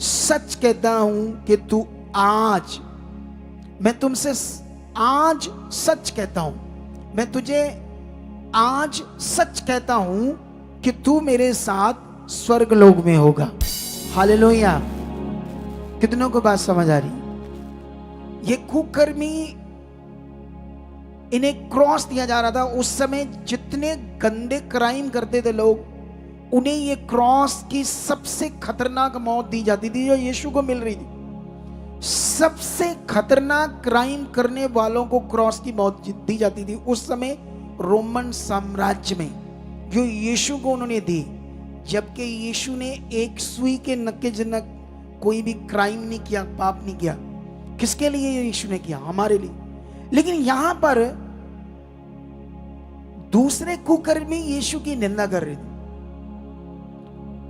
सच कहता हूं कि तू आज, मैं तुमसे आज सच कहता हूं, मैं तुझे आज सच कहता हूं कि तू मेरे साथ स्वर्ग लोक में होगा। हालेलुया। कितनों को बात समझ आ रही? ये कुकर्मी, इन्हें क्रॉस दिया जा रहा था। उस समय जितने गंदे क्राइम करते थे लोग, उन्हें ये क्रॉस की सबसे खतरनाक मौत दी जाती थी, जो यीशु को मिल रही थी। सबसे खतरनाक क्राइम करने वालों को क्रॉस की मौत दी जाती थी उस समय रोमन साम्राज्य में, जो यीशु को उन्होंने दी। जबकि यीशु ने एक सुई के नक्के जनक कोई भी क्राइम नहीं किया, पाप नहीं किया। किसके लिए यीशु ने किया? हमारे लिए। लेकिन यहां पर दूसरे कुकर्मी यीशु की निंदा कर रहे थे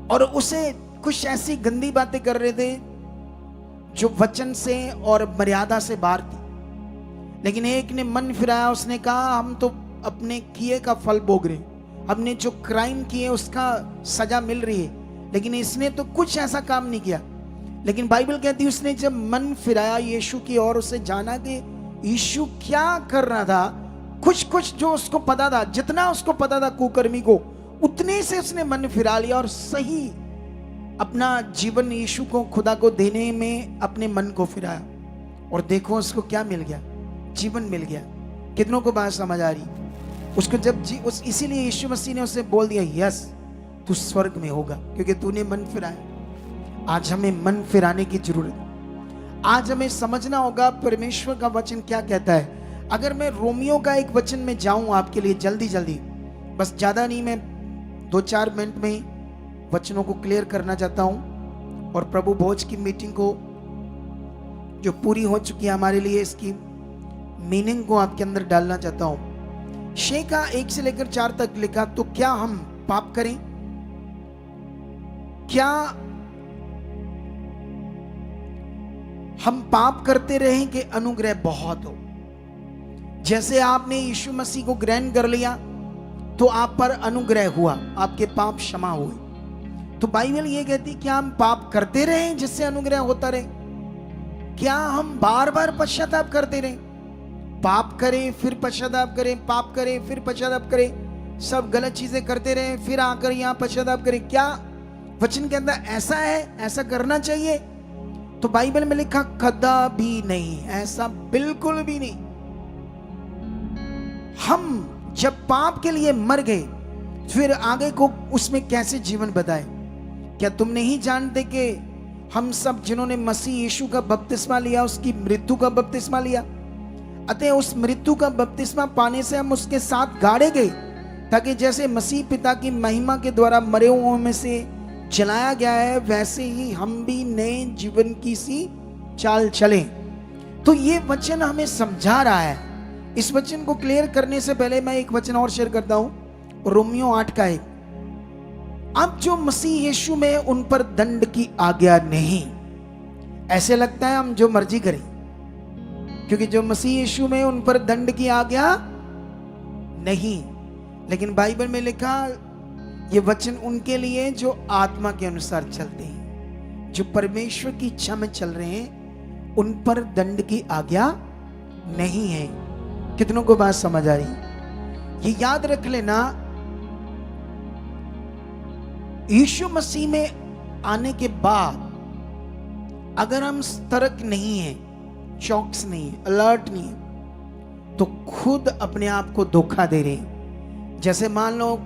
और उसे कुछ ऐसी गंदी बातें कर रहे थे जो वचन से और मर्यादा से बाहर थी। लेकिन एक ने मन फिराया, उसने कहा हम तो अपने किए का फल भोग रहे, हमने जो क्राइम किए उसका सजा मिल रही है। लेकिन इसने तो कुछ ऐसा काम नहीं किया। लेकिन बाइबल कहती है उसने जब मन फिराया यीशु की ओर, उसे जाना कि यीशु क्या कर रहा था, कुछ जो उसको पता था, जितना उसको पता था कुकर्मी को, उतने से उसने मन फिरा लिया और सही अपना जीवन यीशु को, खुदा को देने में अपने मन को फिराया। और देखो उसको क्या मिल गया? जीवन मिल गया। कितनों को बात समझ आ रही? उसको जब इसीलिए यीशु मसीह ने उसे बोल दिया, यस तू स्वर्ग में होगा, क्योंकि तूने मन फिराया। आज हमें मन फिराने की जरूरत है। आज हमें समझना होगा परमेश्वर का वचन क्या कहता है। अगर मैं रोमियो का एक वचन में जाऊं आपके लिए जल्दी, बस ज्यादा नहीं, मैं 2-4 मिनट में वचनों को क्लियर करना चाहता हूं और प्रभु भोज की मीटिंग को जो पूरी हो चुकी है हमारे लिए, इसकी मीनिंग को आपके अंदर डालना चाहता हूं। शे का 1 से लेकर 4 तक लिखा, तो क्या हम पाप करें? क्या हम पाप करते रहें कि अनुग्रह बहुत हो? जैसे आपने यीशु मसीह को ग्रहण कर लिया तो आप पर अनुग्रह हुआ, आपके पाप क्षमा हुए। तो बाइबल ये कहती क्या हम पाप करते रहें जिससे अनुग्रह होता रहे? क्या हम बार बार पश्चाताप करते रहें? पाप करें फिर पश्चाताप करें, पाप करें फिर पश्चाताप करें, सब गलत चीजें करते रहें, फिर आकर यहां पश्चाताप करें? क्या वचन के अंदर ऐसा है, ऐसा करना चाहिए? तो बाइबल में लिखा कदापि नहीं, ऐसा बिल्कुल भी नहीं। हम जब पाप के लिए मर गए, फिर आगे को उसमें कैसे जीवन बताए? क्या तुम नहीं जानते कि हम सब जिन्होंने मसीह यीशु का बपतिस्मा लिया, उसकी मृत्यु का बपतिस्मा लिया, अतः उस मृत्यु का बपतिस्मा पाने से हम उसके साथ गाड़े गए, ताकि जैसे मसीह पिता की महिमा के द्वारा मरे हुओं में से जलाया गया है, वैसे ही हम भी नए जीवन की सी चाल चलें। तो ये वचन हमें समझा रहा है। इस वचन को क्लियर करने से पहले मैं एक वचन और शेयर करता हूं, रोमियो 8 का 1। अब जो मसीह यीशु में, उन पर दंड की आज्ञा नहीं। ऐसे लगता है हम जो मर्जी करें, क्योंकि जो मसीह यीशु में, उन पर दंड की आज्ञा नहीं। लेकिन बाइबल में लिखा, ये वचन उनके लिए जो आत्मा के अनुसार चलते हैं, जो परमेश्वर की इच्छा में चल रहे हैं, उन पर दंड की आज्ञा नहीं है। कितनों को बात समझ आ रही? ये याद रख लेना, यीशु मसीह में आने के बाद अगर हम सतर्क नहीं हैं, चौकस नहीं है, अलर्ट नहीं है, तो खुद अपने आप को धोखा दे रहे हैं। जैसे मान लो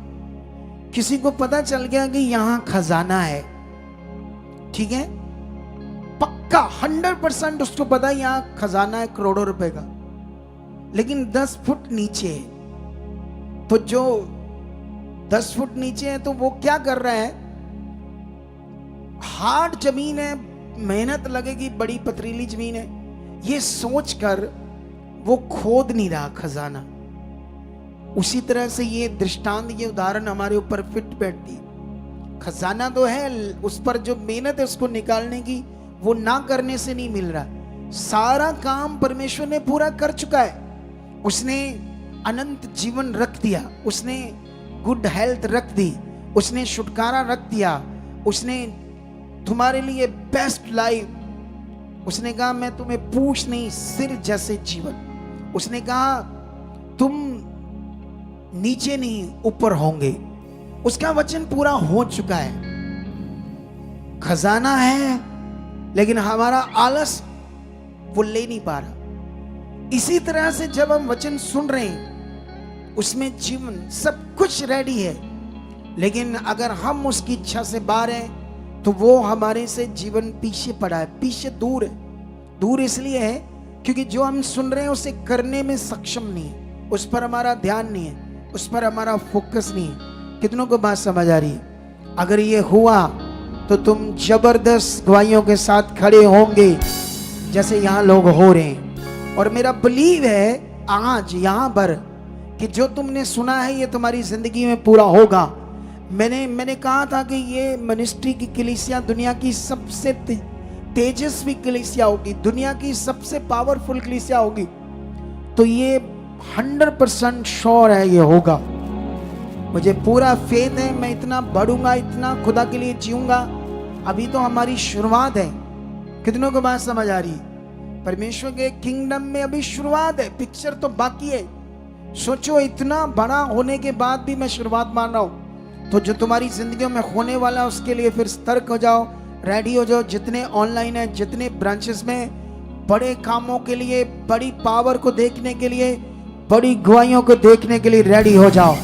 किसी को पता चल गया कि यहां खजाना है, ठीक है, पक्का 100% उसको पता है यहां खजाना है करोड़ों रुपए का, लेकिन 10 फुट नीचे है। तो जो 10 फुट नीचे है, तो वो क्या कर रहा है, हार्ड जमीन है, मेहनत लगेगी, बड़ी पथरीली जमीन है, ये सोचकर वो खोद नहीं रहा खजाना। उसी तरह से ये दृष्टांत, ये उदाहरण हमारे ऊपर फिट बैठती है। खजाना तो है, उस पर जो मेहनत है उसको निकालने की, वो ना करने से नहीं मिल रहा। सारा काम परमेश्वर ने पूरा कर चुका है। उसने अनंत जीवन रख दिया, उसने गुड हेल्थ रख दी, उसने छुटकारा रख दिया, उसने तुम्हारे लिए बेस्ट लाइफ, उसने कहा मैं तुम्हें पूछ नहीं सिर जैसे जीवन, उसने कहा तुम नीचे नहीं ऊपर होंगे। उसका वचन पूरा हो चुका है। खजाना है, लेकिन हमारा आलस वो ले नहीं पा रहा। इसी तरह से जब हम वचन सुन रहे हैं, उसमें जीवन सब कुछ रेडी है, लेकिन अगर हम उसकी इच्छा से बाहर हैं, तो वो हमारे से जीवन पीछे पड़ा है, पीछे दूर है। दूर इसलिए है क्योंकि जो हम सुन रहे हैं उसे करने में सक्षम नहीं है, उस पर हमारा ध्यान नहीं है, उस पर हमारा फोकस नहीं है। कितनों को बात समझ आ रही है? अगर ये हुआ तो तुम जबरदस्त गवाहियों के साथ खड़े होंगे जैसे यहाँ लोग हो रहे हैं। और मेरा बिलीव है आज यहाँ पर कि जो तुमने सुना है ये तुम्हारी जिंदगी में पूरा होगा। मैंने कहा था कि ये मिनिस्ट्री की कलीसिया दुनिया की सबसे तेजस्वी कलीसिया होगी, दुनिया की सबसे पावरफुल कलीसिया होगी। तो ये 100% श्योर है ये होगा। मुझे पूरा फेथ है, मैं इतना बढ़ूंगा, इतना खुदा के लिए जीऊंगा। अभी तो हमारी शुरुआत है। कितनों को बात समझ आ रही है? परमेश्वर के किंगडम में अभी शुरुआत है, पिक्चर तो बाकी है। सोचो इतना बड़ा होने के बाद भी मैं शुरुआत मान रहा हूं। तो जो तुम्हारी जिंदगी में होने वाला उसके लिए फिर सतर्क हो जाओ, रेडी हो जाओ। जितने ऑनलाइन है, जितने ब्रांचेस में, बड़े कामों के लिए, बड़ी पावर को देखने के लिए, बड़ी गवाहियों को देखने के लिए रेडी हो जाओ।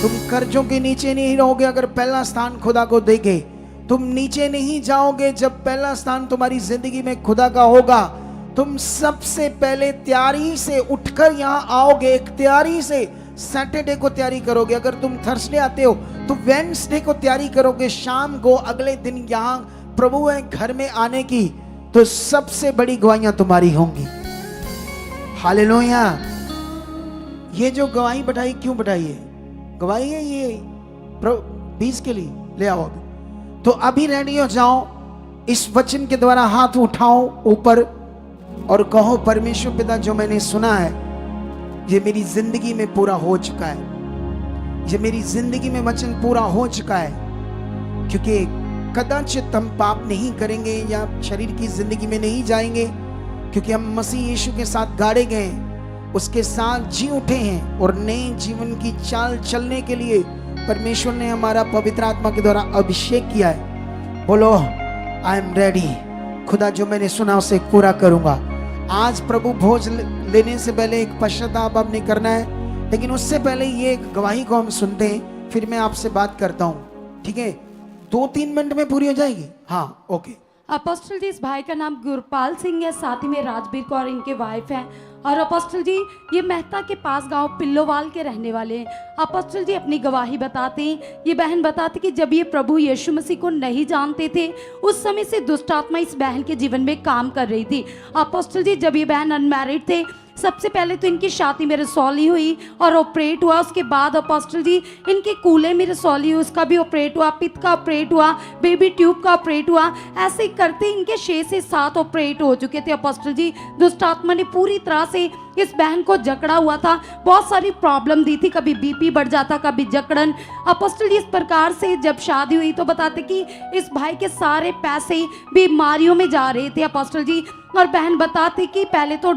तुम कर्जों के नीचे नहीं रहोगे अगर पहला स्थान खुदा को देगे। तुम नीचे नहीं जाओगे जब पहला स्थान तुम्हारी जिंदगी में खुदा का होगा। तुम सबसे पहले तैयारी से उठकर यहाँ आओगे, एक तैयारी से सैटरडे को तैयारी करोगे। अगर तुम थर्सडे आते हो तो वेडनेसडे को तैयारी करोगे, शाम को अगले दिन यहाँ प्रभु है घर में आने की। तो सबसे बड़ी गवाहियां तुम्हारी होंगी। हालेलुया। ये जो गवाही बढ़ाई क्यों बढ़ाई है? गवाही है ये 20 के लिए ले आओ अभी। तो अभी रेडी हो जाओ, इस वचन के द्वारा हाथ उठाओ ऊपर और कहो परमेश्वर पिता जो मैंने सुना है ये मेरी जिंदगी में पूरा हो चुका है। ये मेरी जिंदगी में वचन पूरा हो चुका है। क्योंकि कदाचित हम पाप नहीं करेंगे या शरीर की जिंदगी में नहीं जाएंगे, क्योंकि हम मसीह यीशु के साथ गाड़े गए, उसके साथ जी उठे हैं और नए जीवन की चाल चलने के लिए परमेश्वर ने हमारा पवित्र आत्मा के द्वारा अभिषेक किया है। बोलो आई एम रेडी। खुदा जो मैंने सुना उसे पूरा करूंगा। आज प्रभु भोज लेने से पहले एक पश्चाताप आपने करना है, लेकिन उससे पहले ये गवाही को हम सुनते हैं, फिर मैं आपसे बात करता हूं। ठीक है? 2-3 मिनट में पूरी हो जाएगी। हाँ ओके। अपोस्टल जी, इस भाई का नाम गुरपाल सिंह है, साथ ही में राजबीर कौर इनके वाइफ हैं। और अपोस्टल जी ये मेहता के पास गांव पिल्लोवाल के रहने वाले हैं। अपोस्टल जी अपनी गवाही बताते हैं, ये बहन बताती कि जब ये प्रभु यीशु मसीह को नहीं जानते थे उस समय से दुष्ट आत्मा इस बहन के जीवन में काम कर रही थी। अपोस्टल जी जब ये बहन अनमैरिड थे, सबसे पहले तो इनकी छाती में रसौली हुई और ऑपरेट हुआ। उसके बाद अपोस्टल जी इनके कूल्हे में रसौली हुई, उसका भी ऑपरेट हुआ, पित्त का ऑपरेट हुआ, बेबी ट्यूब का ऑपरेट हुआ। ऐसे ही करते इनके 6 से 7 ऑपरेट हो चुके थे। अपोस्टल जी दुष्ट आत्मा ने पूरी तरह से इस बहन को जकड़ा हुआ था, बहुत सारी प्रॉब्लम दी थी, कभी बीपी बढ़ जाता, कभी जकड़न। अपोस्टल जी इस प्रकार से जब शादी हुई तो बताते कि इस भाई के सारे पैसे बीमारियों में जा रहे थे अपोस्टल जी। और बहन बताती कि पहले तो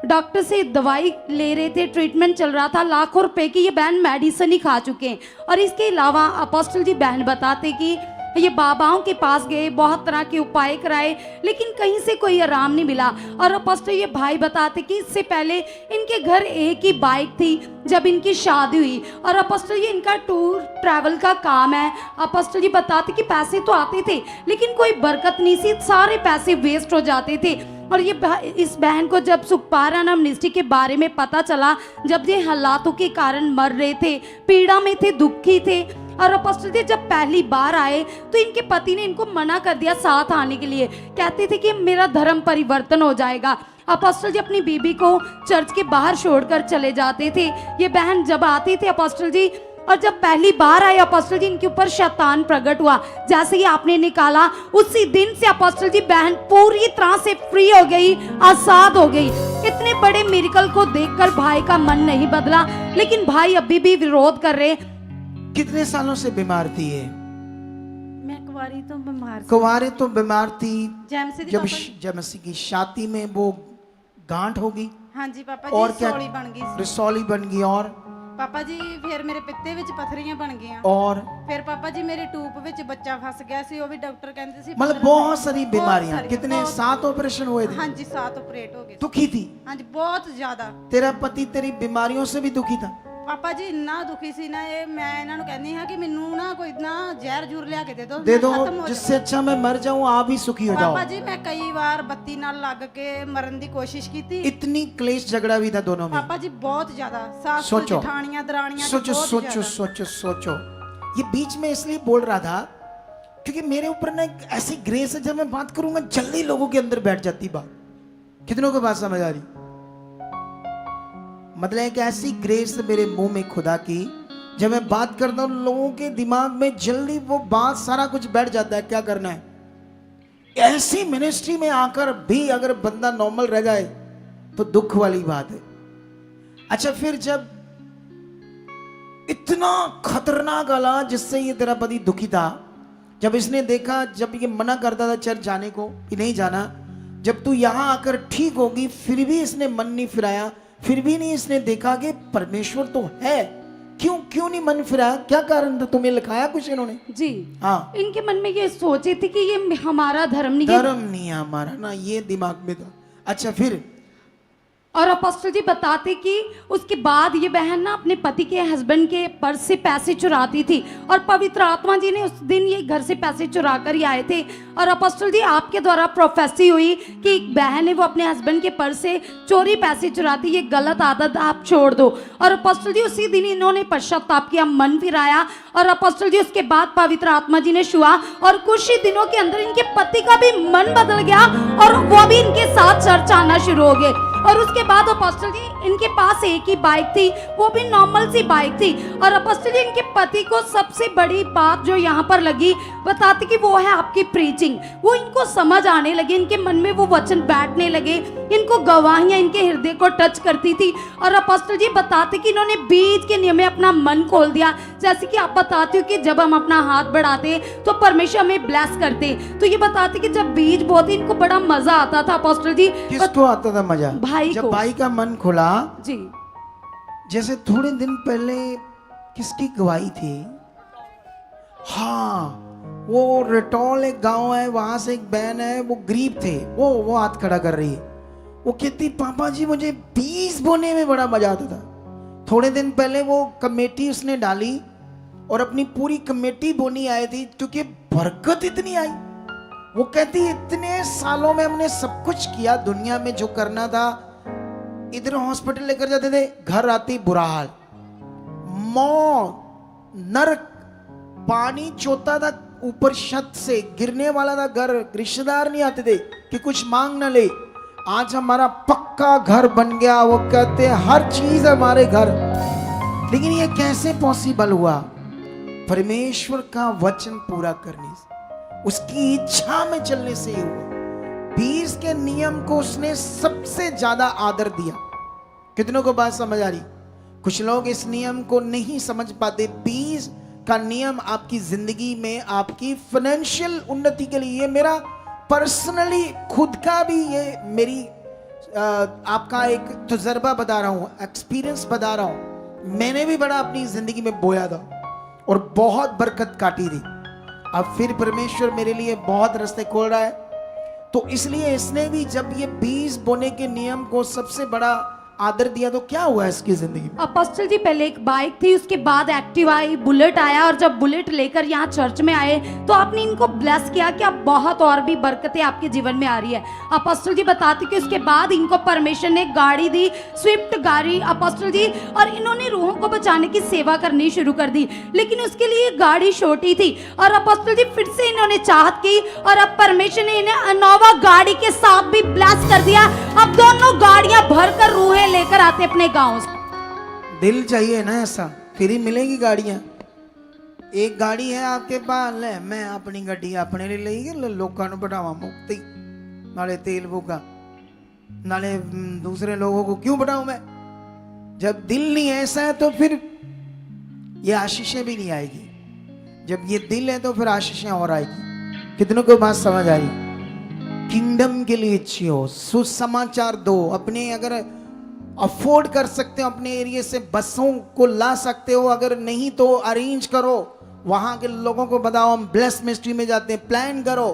डॉक्टर से दवाई ले रहे थे, ट्रीटमेंट चल रहा था, लाखों रुपए की ये बहन मेडिसिन ही खा चुके हैं। और इसके अलावा अपोस्टल जी बहन बताते कि ये बाबाओं के पास गए, बहुत तरह के उपाय कराए, लेकिन कहीं से कोई आराम नहीं मिला। और अपोस्टल ये भाई बताते कि इससे पहले इनके घर एक ही बाइक थी जब इनकी शादी हुई। और अपोस्टल ये इनका टूर ट्रैवल का काम है। अपोस्टल जी बताते कि पैसे तो आते थे लेकिन कोई बरकत नहीं सी, सारे पैसे वेस्ट हो जाते थे। और ये इस बहन को जब सुखपारा नाम मिनिस्ट्री के बारे में पता चला, जब ये हालातों के कारण मर रहे थे, पीड़ा में थे, दुखी थे, और अपोस्टल जी जब पहली बार आए तो इनके पति ने इनको मना कर दिया साथ आने के लिए। कहते थे कि मेरा धर्म परिवर्तन हो जाएगा। अपोस्टल जी अपनी बीबी को चर्च के बाहर छोड़कर चले जाते थे। ये बहन जब आती थी अपोस्टल जी, और जब पहली बार आए अपोस्टल जी, इनके ऊपर शैतान प्रकट हुआ। जैसे ही आपने निकाला उसी दिन से अपोस्टल जी बहन पूरी तरह से फ्री हो गई, आजाद हो गई। इतने बड़े मिरेकल को देखकर भाई का मन नहीं बदला, लेकिन भाई अभी भी विरोध कर रहे। कितने सालों से बीमार थी ये? मैं कुंवारी तो बीमार थी। कुंवारे तो बीमार थी। जब मसीह की छाती में वो गांठ होगी। हाँ जी पापा और जी, क्या? रसौली बन गई सी। रसौली बन गई। और पापा जी फिर मेरे पित्ते ਵਿੱਚ ਪਥਰੀਆਂ ਬਣ ਗਈਆਂ। और फिर पापा जी मेरे ट्यूब ਵਿੱਚ ਬੱਚਾ फंस ਗਿਆ ਸੀ, ਉਹ ਵੀ ਡਾਕਟਰ ਕਹਿੰਦੇ ਸੀ मतलब बहुत सारी बीमारियां। कितने 7 ऑपरेशन हुए थे? हाँ जी 7 ऑपरेट हो गए। दुखी थी? हाँ जी बहुत ज्यादा। तेरा पति तेरी बीमारियों से भी दुखी था? पापा जी ਇੰਨਾ ਦੁਖੀ ਸੀ ਨਾ, ਇਹ ਮੈਂ ਇਹਨਾਂ ਨੂੰ ਕਹਿੰਦੀ ਹਾਂ ਕਿ ਮੈਨੂੰ ਨਾ ਕੋਈ ਨਾ ਜ਼ਹਿਰ ਜੂਰ ਲਿਆ ਕੇ ਦੇ ਦਿਓ, दे दो, मैं खत्म हो जिससे जाऊं। अच्छा मैं मर जाऊं, आप भी सुखी हो जाओ। पापा जी मैं कई बार ਬੱਤੀ ਨਾਲ ਲੱਗ ਕੇ ਮਰਨ ਦੀ ਕੋਸ਼ਿਸ਼ ਕੀਤੀ। इतनी क्लेश झगड़ा भी था दोनों में। पापा जी बहुत ज्यादा, सास सोचो। जेठानियां दरानियां सोचो बहुत सोचो ज्यादा। सोचो सोचो। ये बीच में इसलिए बोल रहा था क्योंकि मेरे ऊपर ना एक ऐसी ग्रेस है, जब मैं बात करूंगा जल्दी लोगों के अंदर बैठ जाती बात। कितनों को बात समझ आ रही? मतलब एक ऐसी ग्रेस है मेरे मुंह में खुदा की, जब मैं बात करता हूं लोगों के दिमाग में जल्दी वो बात सारा कुछ बैठ जाता है। क्या करना है? ऐसी मिनिस्ट्री में आकर भी अगर बंदा नॉर्मल रह जाए तो दुख वाली बात है। अच्छा फिर जब इतना खतरनाक हालात जिससे ये तेरा पति दुखी था, जब इसने देखा, जब ये मना करता था चर्च जाने को कि नहीं जाना, जब तू यहां आकर ठीक होगी, फिर भी इसने मन नहीं फिराया, फिर भी नहीं इसने देखा कि परमेश्वर तो है। क्यों नहीं मन फिराया? क्या कारण था? तुम्हें लिखाया कुछ इन्होंने? जी हाँ, इनके मन में ये सोचे थे कि ये हमारा धर्म नहीं है। धर्म नहीं है हमारा ना, ये दिमाग में था। अच्छा फिर? और अपोस्टल जी बताते कि उसके बाद ये बहन ना अपने पति के हस्बैंड के पर्स से पैसे चुराती थी, और पवित्र आत्मा जी ने उस दिन ये घर से पैसे चुरा कर ही आए थे। और अपोस्टल जी आपके द्वारा प्रोफेसी हुई कि एक बहन है वो अपने हस्बैंड के पर्स से चोरी पैसे चुराती, ये गलत आदत आप छोड़ दो। और अपोस्टल जी उसी दिन इन्होंने पश्चाताप किया, मन फिराया, और अपोस्टल जी उसके बाद पवित्र आत्मा जी ने छुआ, और कुछ ही दिनों के अंदर इनके पति का भी मन बदल गया और वो भी इनके साथ चर्च आना शुरू हो गए। और उसके बाद अपोस्टल जी इनके पास एक ही बाइक थी, वो भी नॉर्मल सी बाइक थी। और अपोस्टल जी इनके पति को सबसे बड़ी बात जो यहाँ पर लगी, बताते कि वो है आपकी प्रीचिंग। वो इनको समझ आने लगे, इनके मन में वो वचन बैठने लगे, इनको गवाहियां इनके हृदय को टच करती थी। और अपोस्टल जी बताते कि इन्होंने बीज के नियम में अपना मन खोल दिया। जैसे कि आप बताते हो कि जब हम अपना हाथ बढ़ाते तो परमेश्वर हमें ब्लेस करते, तो ये बताते कि जब बीज बोते इनको बड़ा मजा आता था। अपोस्टल जी किसको आता था मजा? भाई जब को। भाई का मन खुला। जी जैसे थोड़े दिन पहले किसकी गवाही थी? हाँ, वो रटौल एक गांव है, वहां से एक बहन है, वो गरीब थे, वो हाथ खड़ा कर रही है। वो कहती पापा जी मुझे बीज बोने में बड़ा मजा आता था। थोड़े दिन पहले वो कमेटी उसने डाली और अपनी पूरी कमेटी बोनी आई थी, क्योंकि बरकत इतनी आई। वो कहती इतने सालों में हमने सब कुछ किया, दुनिया में जो करना था, इधर हॉस्पिटल लेकर जाते थे, घर आती बुरा हाल, मौत, नरक, पानी चोता था ऊपर छत से, गिरने वाला था घर, रिश्तेदार नहीं आते थे कि कुछ मांग ना ले। आज हमारा पक्का घर बन गया, वो कहते हैं हर चीज हमारे घर। लेकिन ये कैसे पॉसिबल हुआ? परमेश्वर का वचन पूरा करने से, उसकी इच्छा में चलने से ही हुआ। 20 के नियम को उसने सबसे ज्यादा आदर दिया। कितनों को बात समझ आ रही? कुछ लोग इस नियम को नहीं समझ पाते। 20 का नियम आपकी जिंदगी में, आपकी फाइनेंशियल उन्नति के लिए, ये मेरा पर्सनली खुद का भी, ये मेरी आपका एक तजुर्बा बता रहा हूं, एक्सपीरियंस बता रहा हूं। मैंने भी बड़ा अपनी जिंदगी में बोया था और बहुत बरकत काटी थी। अब फिर परमेश्वर मेरे लिए बहुत रास्ते खोल रहा है। तो इसलिए इसने भी जब ये 20 बोने के नियम को सबसे बड़ा आदर दिया, तो क्या हुआ इसकी जिंदगी में? अपोस्टल जी, पहले एक बाइक थी, उसके बाद एक्टिवा आई, बुलेट आया, और जब बुलेट लेकर यहाँ चर्च में आए तो आपने इनको ब्लेस किया कि अब बहुत और भी बरकतें आपके जीवन में आ रही है। अपोस्टल जी बताते कि उसके बाद इनको परमेश्वर ने गाड़ी दी, स्विफ्ट गाड़ी अपोस्टल जी, और इन्होंने रूहों को बचाने की सेवा करनी शुरू कर दी। लेकिन उसके लिए गाड़ी छोटी थी, और अपोस्टल जी फिर से इन्होंने चाहत की, और अब परमेश्वर ने इन्हें इनोवा गाड़ी के साथ भी ब्लेस कर दिया। अब दोनों गाड़ियां भरकर रूहें लेकर आते अपने गांव से। दिल चाहिए ना ऐसा, फिर ही मिलेगी गाड़ियां। एक गाड़ी है आपके पास, ले मैं अपनी गड्डी अपने लिए लई गई, लोगों को बढ़ावा मुक्ति, नाले तेल फूका, नाले दूसरे लोगों को क्यों बढ़ाऊं मैं? जब दिल नहीं ऐसा है तो फिर ये आशीषें भी नहीं आएगी। जब ये दिल है तो फिर आशीषें और आएगी। कितनों को बात समझ आ रही? किंगडम के लिए जियो, सुसमाचार दो। अपने अगर अफोर्ड कर सकते हो, अपने एरिया से बसों को ला सकते हो, अगर नहीं तो अरेंज करो, वहां के लोगों को बताओ हम ब्लेस मिनिस्ट्री में जाते हैं, प्लान करो,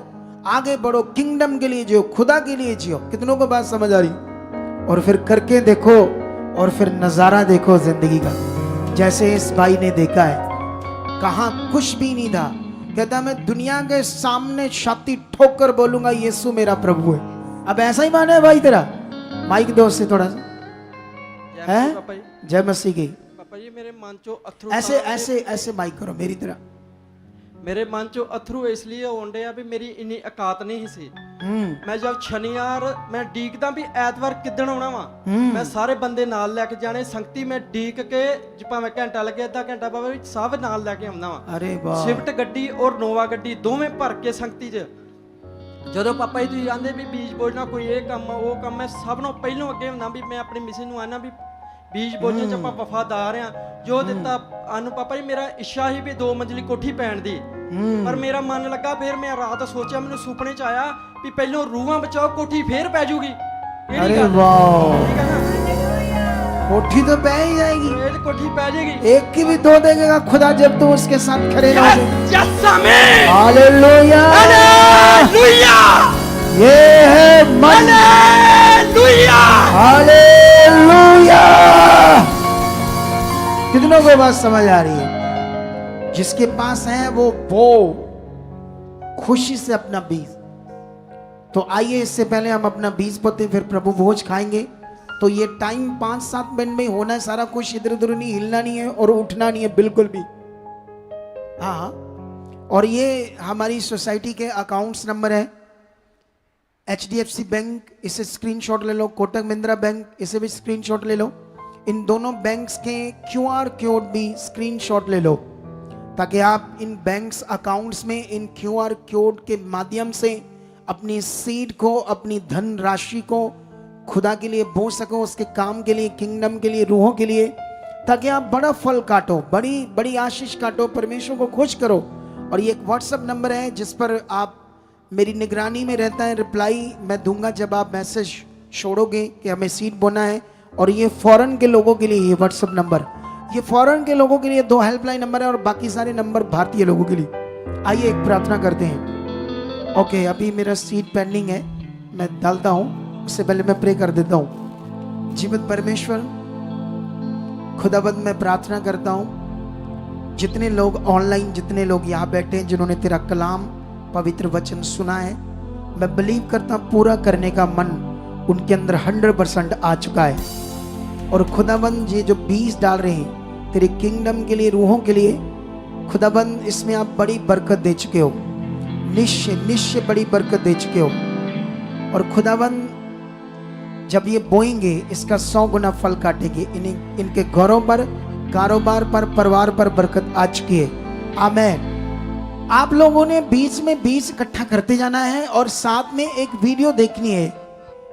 आगे बढ़ो, किंगडम के लिए जियो, खुदा के लिए जियो। कितनों को बात समझ आ रही? और फिर करके देखो, और फिर नजारा देखो जिंदगी का, जैसे इस भाई ने देखा है। कहां कुछ भी नहीं था, कहता मैं दुनिया के सामने छाती ठोक कर बोलूंगा यीशु मेरा प्रभु है। अब ऐसा ही माना है भाई तेरा? माइक दो से थोड़ा सा है। जय मसीह की। पापा जी मेरे मन चो अथरू ऐसे ऐसे ऐसे माइक करो मेरी तरह। मेरे मन चो अथरू इसलिए होंडे आ भी मेरी इन्नी औकात नहीं सी। मैं जब शनिवार मैं डीकदा भी ऐतवार किदन आना वा, मैं सारे बंदे नाल लेके जाने, संगति में डीक के भावें घंटा लगे आधा घंटा पावे सब नाल लेके आउंदा वा। अरे वाह। स्विफ्ट गड्डी और नोवा गड्डी दोवें भर के संगति च ਜਦੋਂ ਪਾਪਾ ਜੀ ਤੁਸੀਂ ਆਂਦੇ ਵੀ ਬੀਜ ਬੋਝਣਾ ਕੋਈ ਇਹ ਕੰਮ ਉਹ ਕੰਮ, ਮੈਂ ਸਭ ਨੂੰ ਪਹਿਲੋਂ ਅੱਗੇ ਹੁੰਦਾ ਵੀ ਮੈਂ ਆਪਣੀ ਮਿਸਿਸ ਨੂੰ ਆਣਾ ਵੀ ਬੀਜ ਬੋਝਣ ਚ ਆਪਾਂ ਵਫਾਦਾਰ ਆ। ਜੋ ਦਿੱਤਾ ਆਨੂੰ ਪਾਪਾ ਜੀ, ਮੇਰਾ ਇੱਛਾ ਸੀ ਵੀ 2 ਮੰਜ਼ਲੀ ਕੋਠੀ ਪੈਣ ਦੀ, ਪਰ ਮੇਰਾ ਮਨ ਲੱਗਾ, ਫਿਰ ਮੈਂ ਰਾਤ ਸੋਚਿਆ, ਮੈਨੂੰ ਸੁਪਨੇ ਚ ਆਇਆ ਵੀ ਪਹਿਲੋਂ ਰੂਹਾਂ ਬਚਾਓ, ਕੋਠੀ ਫੇਰ ਪੈ ਜੂਗੀ। अरे वाह, कोठी तो पै ही जाएगी, कोठी पै जाएगी, एक की भी 2 देगा खुदा जब तुम उसके साथ खड़े रहोगे। यस आमीन, हालेलुया, हालेलुया, ये है मन, हालेलुया, हालेलुया। कितनों को बात समझ आ रही है? जिसके पास है वो खुशी से अपना बीज। तो आइए इससे पहले हम अपना बीज बोते, फिर प्रभु भोज खाएंगे। तो ये टाइम 5-7 मिनट में होना है सारा कुछ, इधर उधर नहीं हिलना नहीं है और उठना नहीं है बिल्कुल भी। हाँ, और ये हमारी सोसाइटी के अकाउंट्स नंबर है। HDFC बैंक, इसे स्क्रीनशॉट ले लो। कोटक महिंद्रा बैंक, इसे भी स्क्रीनशॉट ले लो। इन दोनों बैंक्स के QR कोड भी स्क्रीनशॉट ले लो, ताकि आप इन बैंक्स अकाउंट्स में इन QR कोड के माध्यम से अपनी सीड को, अपनी धन राशि को खुदा के लिए बो सको, उसके काम के लिए, किंगडम के लिए, रूहों के लिए, ताकि आप बड़ा फल काटो, बड़ी बड़ी आशीष काटो, परमेश्वर को खुश करो। और ये एक WhatsApp नंबर है जिस पर आप, मेरी निगरानी में रहता है, रिप्लाई मैं दूंगा जब आप मैसेज छोड़ोगे कि हमें सीट बोना है। और ये फॉरेन के लोगों के लिए ये WhatsApp नंबर, ये फॉरेन के लोगों के लिए 2 हेल्पलाइन नंबर है, और बाकी सारे नंबर भारतीय लोगों के लिए। आइए एक प्रार्थना करते हैं। ओके, अभी मेरा सीट पेंडिंग है, मैं डालता हूं, उससे पहले मैं प्रे कर देता हूं। जीवित परमेश्वर खुदाबंद, मैं प्रार्थना करता हूं जितने लोग ऑनलाइन, जितने लोग यहाँ बैठे हैं, जिन्होंने तेरा कलाम, पवित्र वचन सुना है, मैं बिलीव करता हूं पूरा करने का मन उनके अंदर 100% आ चुका है। और खुदाबंद ये जो बीज डाल रहे हैं तेरे किंगडम के लिए, रूहों के लिए, खुदाबंद इसमें आप बड़ी बरकत दे चुके हो, निश्चय निश्चय बड़ी बरकत दे चुके हो। और खुदाबंद जब ये बोएंगे इसका 100 गुना फल काटेंगे। इनके घरों पर, कारोबार पर, परिवार पर बरकत आ चुकी है। आमीन। आप लोगों ने बीच में बीज इकट्ठा करते जाना है और साथ में एक वीडियो देखनी है,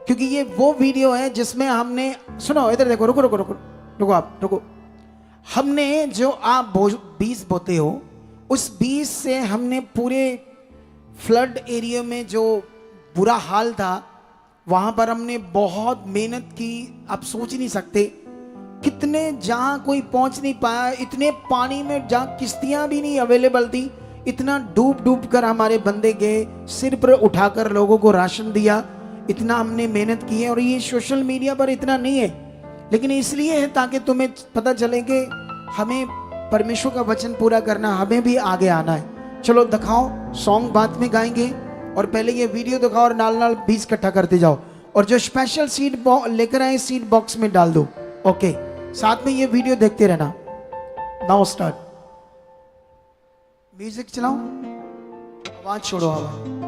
क्योंकि ये वो वीडियो है जिसमें हमने, सुनो इधर देखो, रुको रुको रुको रुको, आप रुको। हमने जो आप बीज बोते हो उस बीज से हमने पूरे फ्लड एरिया में जो बुरा हाल था वहां पर हमने बहुत मेहनत की। आप सोच नहीं सकते कितने, जहां कोई पहुंच नहीं पाया, इतने पानी में जहां किश्तियां भी नहीं अवेलेबल थी, इतना डूब डूब कर हमारे बंदे गए, सिर पर उठाकर लोगों को राशन दिया। इतना हमने मेहनत की है। और ये सोशल मीडिया पर इतना नहीं है, लेकिन इसलिए है ताकि तुम्हें पता चले कि हमें परमेश्वर का वचन पूरा करना, हमें भी आगे आना है। चलो दिखाओ, सॉन्ग बाद में गाएंगे और पहले ये वीडियो दिखाओ और नाल नाल बीज इकट्ठा करते जाओ। और जो स्पेशल सीड लेकर आए सीड बॉक्स में डाल दो। ओके, साथ में ये वीडियो देखते रहना। Now start. म्यूजिक चलाओ, आवाज छोड़ो, आवाज।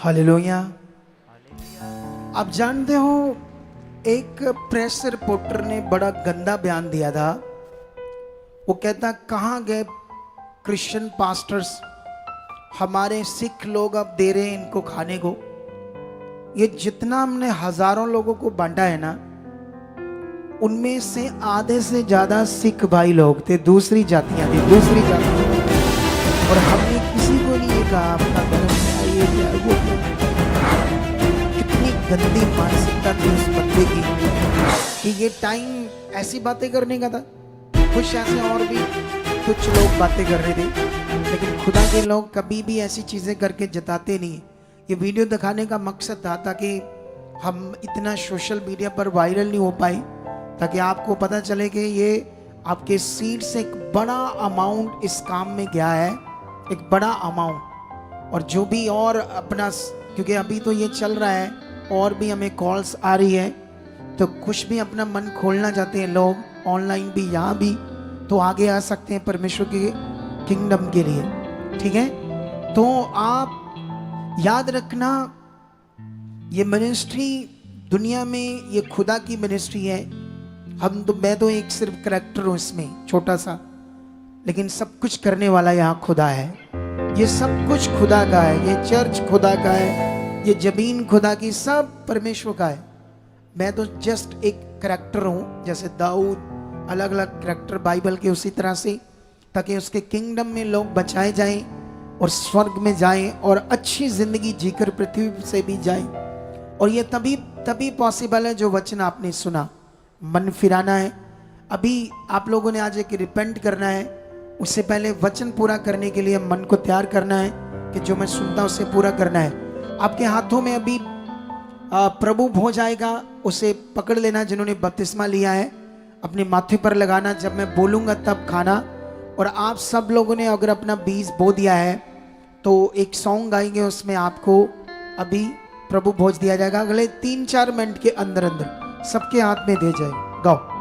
हालेलुया। आप जानते हो एक प्रेस रिपोर्टर ने बड़ा गंदा बयान दिया था। वो कहता कहाँ गए क्रिश्चियन पास्टर्स, हमारे सिख लोग अब दे रहे हैं इनको खाने को। ये जितना हमने हजारों लोगों को बांटा है ना, उनमें से आधे से ज्यादा सिख भाई लोग थे, दूसरी जातियां थी, दूसरी जातियां। और हमने किसी को नहीं ये कहा अपना धर्म है ये क्या वो क्या। कितनी गंदी मानसिकता थी उस बंदे की कि ये टाइम ऐसी बातें करने का था। कुछ ऐसे और भी कुछ लोग बातें कर रहे थे, लेकिन खुदा के लोग कभी भी ऐसी चीजें करके जताते नहीं। ये वीडियो दिखाने का मकसद था ताकि हम इतना सोशल मीडिया पर वायरल नहीं हो पाए, ताकि आपको पता चले कि ये आपके सीड से एक बड़ा अमाउंट इस काम में गया है, एक बड़ा अमाउंट। और जो भी और अपना, क्योंकि अभी तो ये चल रहा है और भी हमें कॉल्स आ रही है, तो कुछ भी अपना मन खोलना चाहते हैं लोग ऑनलाइन भी यहाँ भी, तो आगे आ सकते हैं परमेश्वर के किंगडम के लिए। ठीक है, तो आप याद रखना ये मिनिस्ट्री दुनिया में ये खुदा की मिनिस्ट्री है। मैं तो एक सिर्फ करैक्टर हूं इसमें, छोटा सा, लेकिन सब कुछ करने वाला यहाँ खुदा है। ये सब कुछ खुदा का है, ये चर्च खुदा का है, ये जमीन खुदा की, सब परमेश्वर का है। मैं तो जस्ट एक करैक्टर हूं, जैसे दाऊद अलग अलग करैक्टर बाइबल के, उसी तरह से, ताकि उसके किंगडम में लोग बचाए जाएं और स्वर्ग में जाएं और अच्छी जिंदगी जीकर पृथ्वी से भी जाएं। और ये तभी पॉसिबल है जो वचन आपने सुना। मन फिराना है, अभी आप लोगों ने आज एक रिपेंट करना है, उससे पहले वचन पूरा करने के लिए मन को तैयार करना है कि जो मैं सुनता उसे पूरा करना है। आपके हाथों में अभी प्रभु भोज आएगा, उसे पकड़ लेना। जिन्होंने बपतिस्मा लिया है अपने माथे पर लगाना, जब मैं बोलूँगा तब खाना। और आप सब लोगों ने अगर अपना बीज बो दिया है तो एक सॉन्ग गाएंगे, उसमें आपको अभी प्रभु भोज दिया जाएगा। अगले 3-4 मिनट के अंदर अंदर सबके हाथ में दे जाए। गाओ।